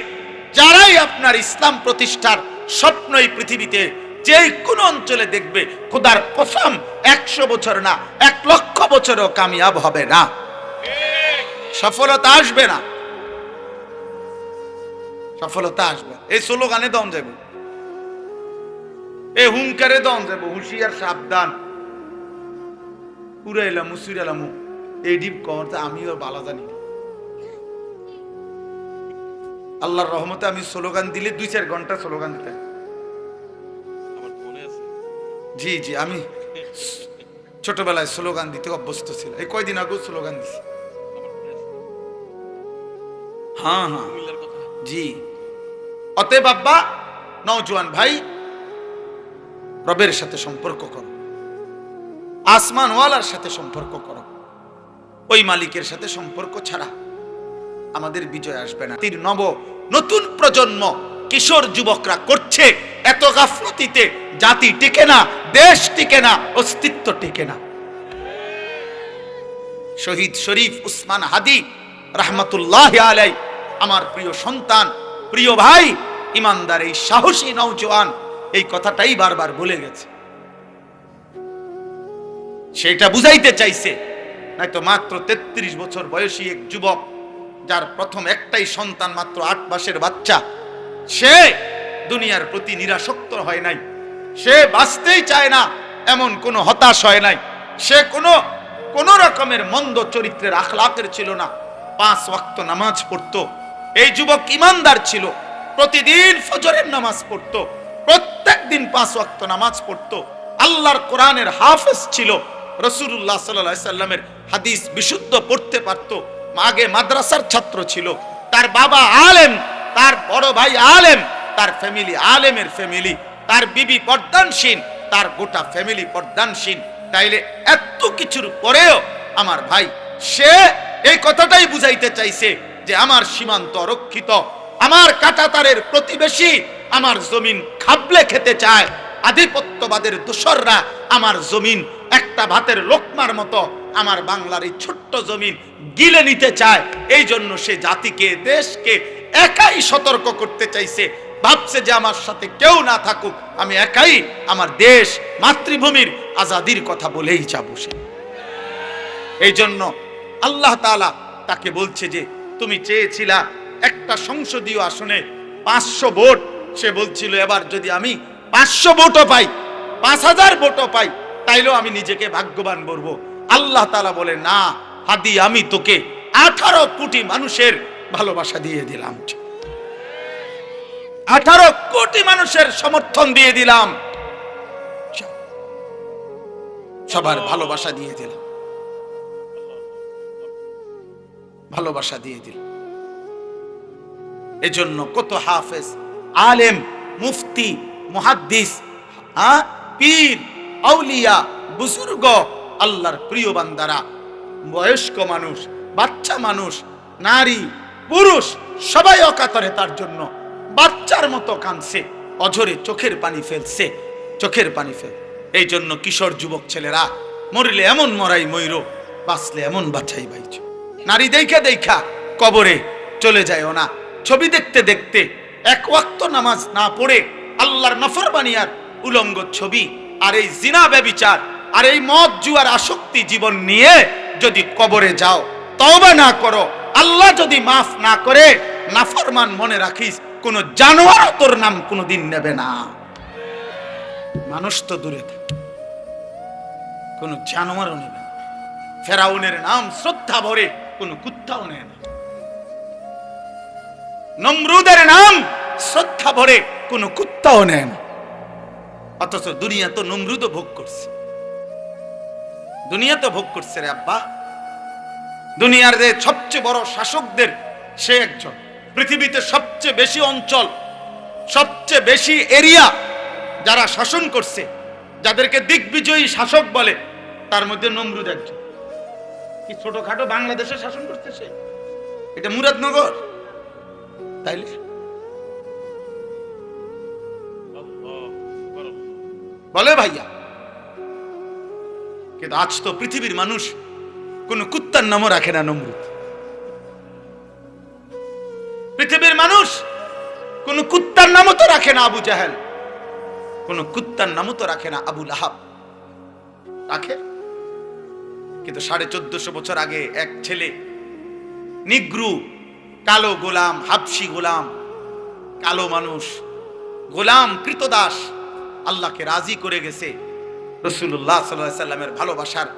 যারাই আপনার ইসলাম প্রতিষ্ঠার স্বপ্ন এই পৃথিবীতে যে কোনো অঞ্চলে দেখবে, খোদার কসম 100 বছর না 1 লক্ষ বছরও কামিয়াব হবে না। সফলতা আসবে না, সফলতা আসবে। এই স্লোগানে দম যাব, এই হুঙ্কারে দম যাব, হুঁশিয়ার সাবধান, উড়াইলাম মুসিরালাম এই ডিপ কমতে আমিও বালা জানি না। আল্লাহর রহমতে আমি স্লোগান দিলে 2-4 ঘন্টা স্লোগান দিতে। জি জি, আমি ছোটবেলায় স্লোগান দিতে অভ্যস্ত ছিল। এই কয়দিন আগেও স্লোগান দিছি। হ্যাঁ হ্যাঁ জি। অতএব আব্বা, নওজোয়ান ভাই, রবের সাথে সম্পর্ক করো, আসমানওয়ালার সাথে সম্পর্ক করো। ওই মালিকের সাথে সম্পর্ক ছাড়া আমাদের বিজয় আসবে না। নতুন প্রজন্ম কিশোর যুবকরা করছে এত গাফলতিতে, জাতি টিকে না, দেশ টিকে না, অস্তিত্ব টিকে না। শহীদ শরীফ উসমান হাদি রাহমাতুল্লাহি আলাইহি, আমার প্রিয় সন্তান, প্রিয় ভাই, ইমানদার এই সাহসী নওজোয়ান এই কথাটাই বারবার বলে গেছে। সেটা বুঝাইতে চাইছে, নয়তো মাত্র 33 বছর বয়সী এক যুবক, যার প্রথম একটাই সন্তান, মাত্র 8 মাসের বাচ্চা, সে দুনিয়ার প্রতি নিরাসক্ত হয় নাই, সে বাঁচতেই চায় না এমন কোনো হতাশ হয় নাই, সে কোন রকমের মন্দ চরিত্রের আখলাকের ছিল না। 5 ওয়াক্ত নামাজ পড়তো। এই যুবক ইমানদার ছিল, প্রতিদিন ফজরের নামাজ পড়তো, প্রত্যেকদিন 5 ওয়াক্ত নামাজ পড়তো, আল্লাহর কোরআনের হাফেজ ছিল, রাসূলুল্লাহ সাল্লাল্লাহু আলাইহি সাল্লামের হাদিস বিশুদ্ধ পড়তে পারতো, আগে মাদ্রাসার ছাত্র ছিল, তার বাবা আলেম, তার বড় ভাই আলেম, তার ফ্যামিলি আলেমের ফ্যামিলি, তার বিবি পর্দানশীল, তার গোটা ফ্যামিলি পর্দানশীল। তাইলে এত কিছুর পরেও আমার ভাই, সে এই কথাটাই বুঝাইতে চাইছে যে আমার সীমান্ত রক্ষিত, আমার কাঁটাতারের প্রতিবেশী আমার জমিন খাবলে খেতে চায়, আধিপত্যবাদের দোসররা আমার জমিন একটা ভাতের লোকমার মতো আমার বাংলার এই ছোট্ট জমিন গিলে নিতে চায়। এই জন্য সে জাতিকে, দেশকে একাই সতর্ক করতে চাইছে, ভাবছে যে আমার সাথে কেউ না থাকুক, আমি একাই আমার দেশ মাতৃভূমির আজাদির কথা বলেই যাবো। সে এই জন্য আল্লাহ তাআলা তাকে বলছে যে তুমি চেয়েছিলা একটা সংসদীয় আসনে 500 ভোট, সে বলছিল এবার যদি আমি 500 ভোটও পাই, 5000 ভোটও পাই, তাইলেও আমি নিজেকে ভাগ্যবান বলবো। আল্লাহ তাআলা বলে, না হাদি, আমি তোকে 18 কোটি মানুষের ভালোবাসা দিয়ে দিলাম, 18 কোটি মানুষের সমর্থন দিয়ে দিলাম, সবার ভালোবাসা দিয়ে দিলাম, ভালোবাসা দিয়ে দিলাম। এজন্য কত হাফেজ, আলেম, মুফতি, মুহাদ্দিস, পীর, আউলিয়া, বুজুর্গ, আল্লাহর প্রিয় বান্দারা, বয়স্ক মানুষ, বাচ্চা মানুষ, নারী, পুরুষ, সবাই অকাতরে তার জন্য বাচ্চার মতো কাঁদছে, অঝরে চোখের পানি ফেলছে, চোখের পানি ফেল। এই জন্য কিশোর যুবক ছেলেরা, মরলে এমন মরাই ময়ূর, বাঁচলে এমন বাছাই বাইছ। নারী দেখা কবরে চলে যায় না, ছবি দেখতে দেখতে 1 ওয়াক্ত নামাজ না পড়ে আল্লাহর নাফরমানি আর উলঙ্গ ছবি আর এই জিনা ব্যভিচার আর এই মদ জুয়ার আসক্তি জীবন নিয়ে যদি কবরে যাও, তওবা না করো, আল্লাহ যদি মাফ না করে, নাফরমান মনে রাখিস কোন জানোয়ার তোর নাম কোনদিন নেবে না। মানুষ তো দূরে থাকে, কোন জানোয়ারও নেবে না। ফেরাউনের নাম শ্রদ্ধা ভরে কোন কুত্তাও নেয় না, নমরুদের নাম শ্রদ্ধা ভরে কোন কুত্তাও নেয় না। অথচ দুনিয়া তো নমরুদও ভোগ করছে, দুনিয়া তো ভোগ করছে রে আব্বা। দুনিয়ার যে সবচেয়ে বড় শাসকদের সে একজন, পৃথিবীতে সবচেয়ে বেশি অঞ্চল, সবচেয়ে বেশি এরিয়া যারা শাসন করছে, যাদেরকে দিগ্বিজয়ী শাসক বলে, তার মধ্যে নমরুদ একজন। কি ছোটখাটো বাংলাদেশে শাসন করছে সে? এটা মুরাদনগর, তাইলে বলে ভাইয়া। কিন্তু আজ তো পৃথিবীর মানুষ কোন কুত্তার নামও রাখে না নমরুদ। পৃথিবীর মানুষ কোন কুত্তার নামও তো রাখে না আবু জাহেল, কোন কুত্তার নামও তো রাখে না আবু লাহাব। রাখে? কিন্তু 1450 বছর আগে এক ছেলে নিগ্রু, কালো গোলাম, হাবশি গোলাম, কালো মানুষ, গোলাম কৃতদাস আল্লাহকে রাজি করে গেছে, রাসূলুল্লাহ সাল্লাল্লাহু আলাইহি সাল্লামের ভালোবাসার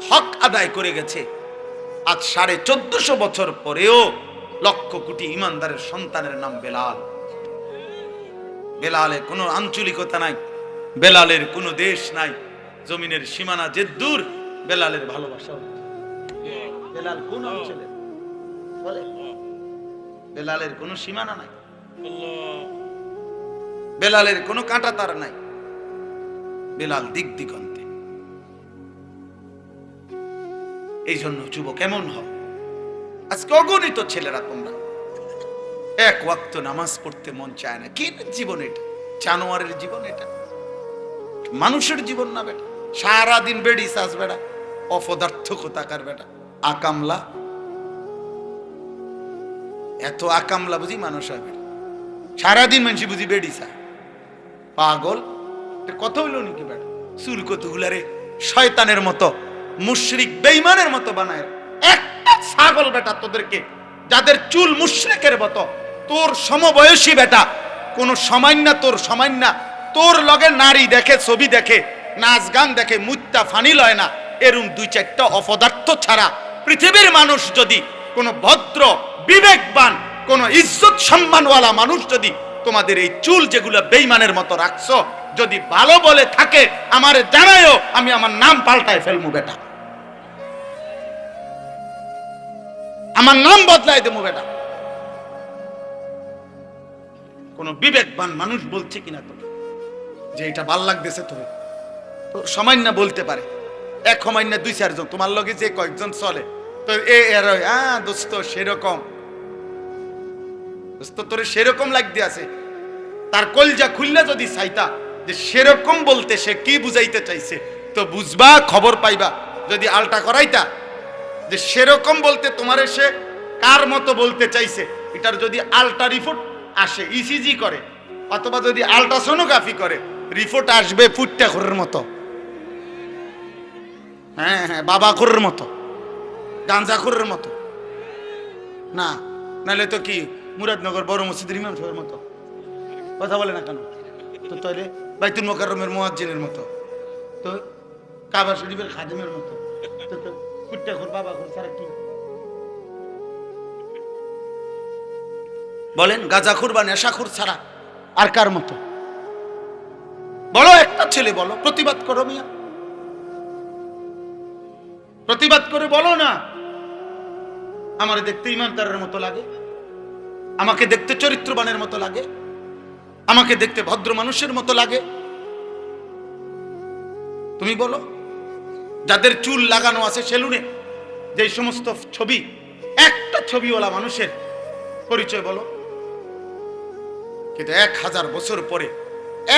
হক আদায় করে গেছে। আজ 1450 বছর পরেও লক্ষ কোটি ইমানদারের সন্তানের নাম বেলাল। বেলালের কোনো আঞ্চলিকতা নাই, বেলালের কোনো দেশ নাই, জমিনের সীমানা যে দূর, বেলালের ভালোবাসা। বেলাল কোন অঞ্চলের বলে? বেলালের কোনো সীমানা নাই, বেলালের কোনো কাঁটা তার নাই, বেলাল দিক দিগন্তে। এই জন্য যুবক কেমন হয় আজকে অগণিত ছেলেরা, তোমরা এক ওয়াক্ত নামাজ পড়তে মন চায় না। কি জীবন এটা? জানোয়ারের জীবন এটা, মানুষের জীবন না বেটা। সারাদিন বেড়ি চাষ বেটা, অপদার্থ কোথাকার বেটা, আকামলা। এত আকামলা বুঝি মানুষ হয় বেটা? সারাদিন মানুষ বুঝি বেড়ি চা, পাগল। কথা হইল নাকি বেটা? চুল কতগুলারে শয়তানের মতো, মুশরিক বেঈমানের মতো বানায়। একটা ছাগল বেটা তোদেরকে, যাদের চুল মুশরিকের মতো, তোর সমবয়সী বেটা, কোন সামান্য তোর সামান্য তোর লগে নারী দেখে, ছবি দেখে, নাচ গান দেখে, মুত্তা ফানি লয় না, এরম দুই চারটা অপদার্থ ছাড়া পৃথিবীর মানুষ যদি কোন ভদ্র বিবেকবান কোন ইজ্জত সম্মানওয়ালা মানুষ যদি তোমাদের এই চুল যেগুলো বেঈমানের মতো রাখছো যদি ভালো বলে থাকে, আমারে জানায়ও, আমি আমার নাম পাল্টায় ফেলবো বেটা, আমার নাম বদলাই দেবো বেটা। কোন বিবেকবান মানুষ বলছে কিনা তোর যে এটা ভাল লাগতেছে তোর? তোর সামান্য বলতে পারে, এক সামান্য দুই চারজন তোমার লগে যে কয়েকজন চলে তো দোস্ত সেরকম, দোস্ত তোর সেরকম লাগতে আছে, তার কলজা খুললে যদি চাইতা যে সেরকম বলতে সে কি বুঝাইতে চাইছে তো বুঝবা, খবর পাইবা। যদি আলটা করাইতা যে সেরকম বলতে তোমার সে কার মতো বলতে চাইছে, এটার যদি আলটা রিপোর্ট আসে, ইসিজি করে অথবা যদি আলট্রাসোনোগ্রাফি করে, রিপোর্ট আসবে ফুটটা খোরের মতো, হ্যাঁ হ্যাঁ বাবা খোরের মতো, গাঞ্জা খোরের মতো না, নাহলে তো কি মুরাদনগর বড় মসজিদের ইমাম সাহেবের মতো। কথা বলে না কেন? তো তাহলে বাইতুল মোকাররমের মুয়াজ্জিনের মতো, তো কাবা শরীফের খাদেমের মতো, তো ফুটটা খোর বাবা খোর ছাড়া কি বলেন? গাঁজাখুর বা নেশাখুর ছাড়া আর কার মতো? বলো একটা ছেলে, বলো, প্রতিবাদ করো মিয়া, প্রতিবাদ করে বলো না আমার দেখতে ইমানদারের মতো লাগে, আমাকে দেখতে চরিত্রবানের মতো লাগে, আমাকে দেখতে ভদ্র মানুষের মতো লাগে। তুমি বলো, যাদের চুল লাগানো আছে সেলুনে, যে সমস্ত ছবি, একটা ছবিওয়ালা মানুষের পরিচয় বলো। কিন্তু 1000 বছর পরে,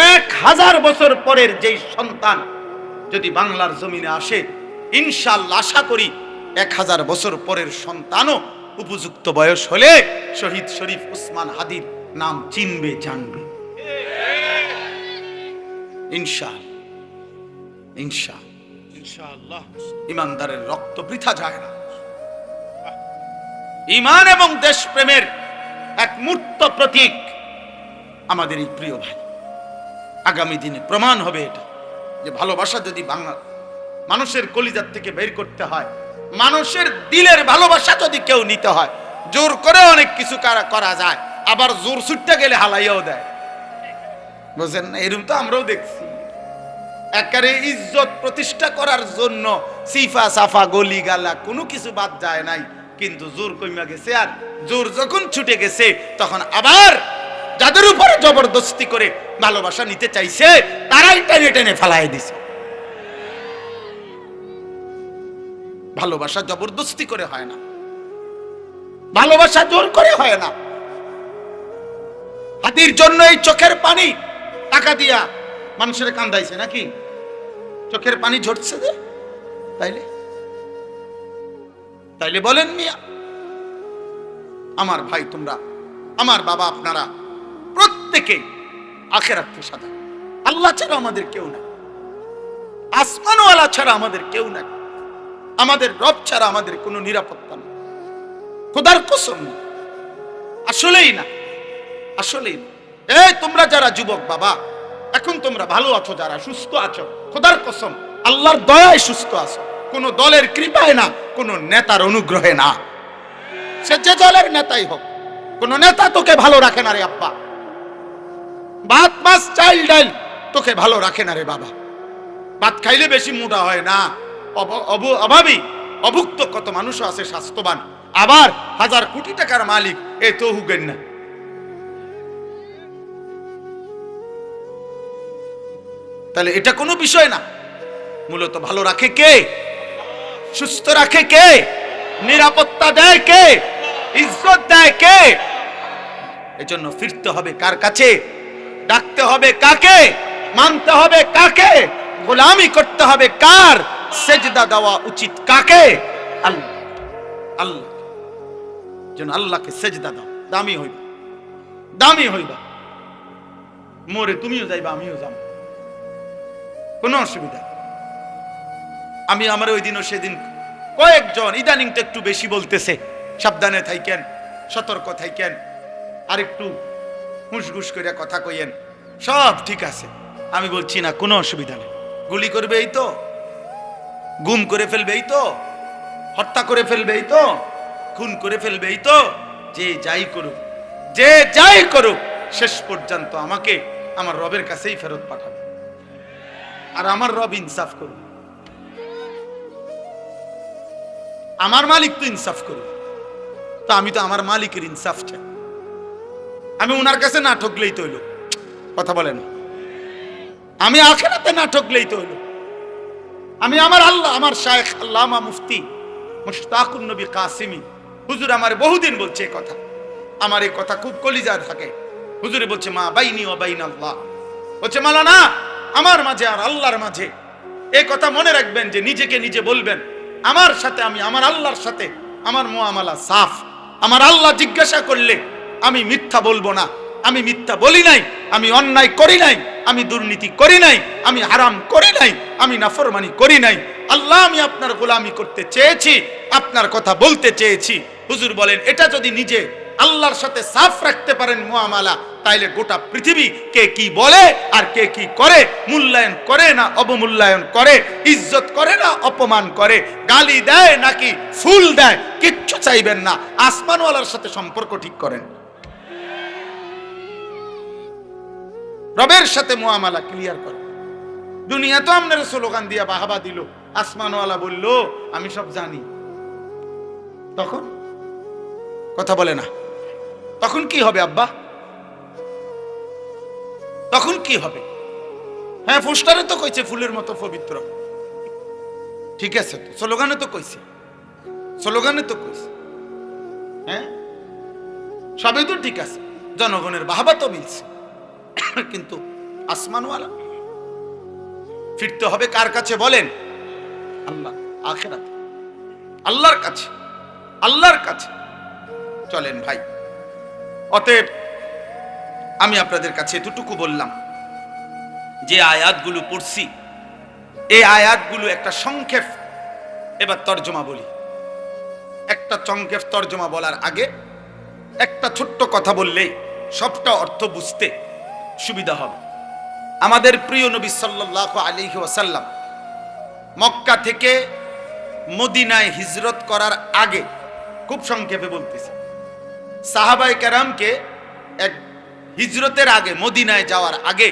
1000 বছর পরের যেই সন্তান যদি বাংলার জমিনে আসে, ইনশাআল্লাহ আশা করি 1000 বছর পরের সন্তানও উপযুক্ত বয়স হলে শহীদ শরীফ উসমান হাদির নাম চিনবে, জানবে ইনশাআল্লাহ। ইমানদারের রক্ত বৃথা যায় না। ঈমান এবং দেশপ্রেমের এক মূর্ত প্রতীক আমাদের এই প্রিয় ভাই। আগামী দিনে প্রমাণ হবে এটা, যে ভালোবাসা যদি বাংলা মানুষের কলিজার থেকে বের করতে হয়, মানুষের দিলের ভালোবাসা যদি কেউ নিতে হয়, জোর করে অনেক কিছু করা যায়, আবার জোর ছুটতে গেলে হালাইয়াও দেয়। বুঝেন না? এরকম তো আমরাও দেখছি। একেবারে ইজ্জত প্রতিষ্ঠা করার জন্য সিফা সাফা গলি গালা কোনো কিছু বাদ যায় নাই, কিন্তু জোর কইমা গেছে। আর জোর যখন ছুটে গেছে তখন আবার যাদের উপরে জবরদস্তি করে ভালোবাসা নিতে চাইছে তারাই টেনে টেনে ফেলাই দিছে। ভালোবাসা জবরদস্তি করে হয় না, ভালোবাসা জোর করে হয় না। হাতির জন্য এই চোখের পানি টাকা দিয়া মানুষের কান্দাইছে নাকি? চোখের পানি ঝরছে যে, তাইলে বলেন মিয়া, আমার ভাই তোমরা, আমার বাবা আপনারা প্রত্যেকেই আখিরাত পেশাদার। আল্লাহ ছাড়া আমাদের কেউ নাই, আসমানওয়ালা ছাড়া আমাদের কেউ নাই, আমাদের রব ছাড়া আমাদের কোনো নিরাপত্তা নেই। খোদার কসম, আসলেই না, আসলেই না। এই তোমরা যারা যুবক বাবা, এখন তোমরা ভালো আছো, যারা সুস্থ আছো, খোদার কসম আল্লাহর দয়ায় সুস্থ আছো, কোন দলের কৃপায় না, কোন নেতার অনুগ্রহে না। সে যে দলের নেতাই হোক, কোন নেতা তোকে ভালো রাখে না রে আব্বা। ভাত মাছ চাল ডাল তোকে ভালো রাখে না রে বাবা। ভাত খাইলে বেশি মোটা হয় না, অভাবী অভুক্ত কত মানুষ আছে স্বাস্থ্যবান, আবার হাজার কোটি টাকার মালিক এ তো হুগেন না। তাহলে এটা কোনো বিষয় না। মূলত ভালো রাখে কে? সুস্থ রাখে কে? নিরাপত্তা দেয় কে? ইজ্জত দেয় কে? এজন্য ফিরতে হবে কার কাছে? ডাকতে হবে কাকে? মানতে হবে কাকে? গোলামি করতে হবে কার? সেজদা দেওয়া উচিত কাকে? আল্লাহ। আল্লাহ যেন আল্লাহকে সেজদা দাও, দামি হইবা, দামি হইবা। মোরে তুমিও যাইবা, আমিও যাব, কোনো অসুবিধা। আমি আমার ওই দিনও সেদিন কয়েকজন ইদানিং তো একটু বেশি বলতেছে, সাবধানে থাইকেন, সতর্ক থাইকেন, আর একটু হুঁশগুস করে কথা কইয়েন, সব ঠিক আছে। আমি বলছি না, কোনো অসুবিধা নেই। গুলি করবে এই তো, গুম করে ফেলবে এই তো, হত্যা করে ফেলবে এই তো, খুন করে ফেলবে এই তো, যে যাই করুক, যে যাই করুক, শেষ পর্যন্ত আমাকে আমার রবের কাছেই ফেরত পাঠাবে। আর আমার রব ইনসাফ করবে, আমার মালিক তো ইনসাফ করবে। তা আমি তো আমার মালিকের ইনসাফ চাই। আমি উনার কাছে না ঠকলেই তো হইলো, কথা বলে না। আমি আখিরাতে না ঠকলেই তো হইলো। আমি আমার আল্লাহ, আমার শায়েখ আল্লামা মুফতি মুশতাকুন নবী কাসিমি হুজুর আমার বহুদিন বলছে এই কথা, আমার এই কথা খুব কলিজায় থাকে। হুজুরে বলছে মা বাইনি ও বাইন আল্লাহ, বলছে মাওলানা আমার মাঝে আর আল্লাহর মাঝে, এই কথা মনে রাখবেন যে নিজেকে নিজে বলবেন আমার সাথে, আমি আমার আল্লাহর সাথে আমার মুআমালা সাফ। আমার আল্লাহ জিজ্ঞাসা করলে আমি মিথ্যা বলবো না, আমি মিথ্যা বলি নাই, আমি অন্যায় করি নাই, আমি দুর্নীতি করি নাই, আমি হারাম করি নাই, আমি নাফরমানি করি নাই। আল্লাহ আমি আপনার গোলামি করতে চেয়েছি, আপনার কথা বলতে চেয়েছি। হুজুর বলেন এটা যদি নিজে আল্লাহর সাথে সাফ রাখতে পারেন মুআমালা, তাইলে গোটা পৃথিবী কে কি বলে আর কে কি করে, মূল্যায়ন করে না অবমূল্যায়ন করে, ইজ্জত করে না অপমান করে, গালি দেয় নাকি ফুল দেয়, কিচ্ছু চাইবেন না, আসমানওয়ালার সাথে সম্পর্ক ঠিক করেন, রবের সাথে মুআমালা ক্লিয়ার করেন। দুনিয়া তো আপনার স্লোগান দিয়া বাহাবা দিল, আসমানওয়ালা বলল আমি সব জানি, তখন কথা বলে না, তখন কি হবে আব্বা? তখন কি হবে? হ্যাঁ পোস্টারে তো কইছে ফুলের মতো পবিত্র, ঠিক আছে, তো স্লোগানে তো কইছে, স্লোগানে তো কইছে, হ্যাঁ সবই তো ঠিক আছে, জনগণের বাহাবা তো মিলছে, কিন্তু আসমানওয়ালা ফিরতে হবে কার কাছে বলেন? আল্লাহ, আখিরাতে আল্লাহর কাছে, আল্লাহর কাছে চলেন ভাই। অতএব আমি আপনাদের কাছে এতটুকু বললাম, যে আয়াতগুলো পড়ছি এই আয়াতগুলো একটা সংক্ষেপ এবার তর্জমা বলি। একটা সংক্ষেপ তর্জমা বলার আগে একটা ছোট্ট কথা বললেই সবটা অর্থ বুঝতে সুবিধা হবে। আমাদের প্রিয় নবী সাল্লাল্লাহু আলাইহি ওয়াসাল্লাম মক্কা থেকে মদিনায় হিজরত করার আগে, খুব সংক্ষেপে বলতেছি, সাহাবায়ে কেরামকে এক হিজরতের আগে, মদিনায় যাওয়ার আগে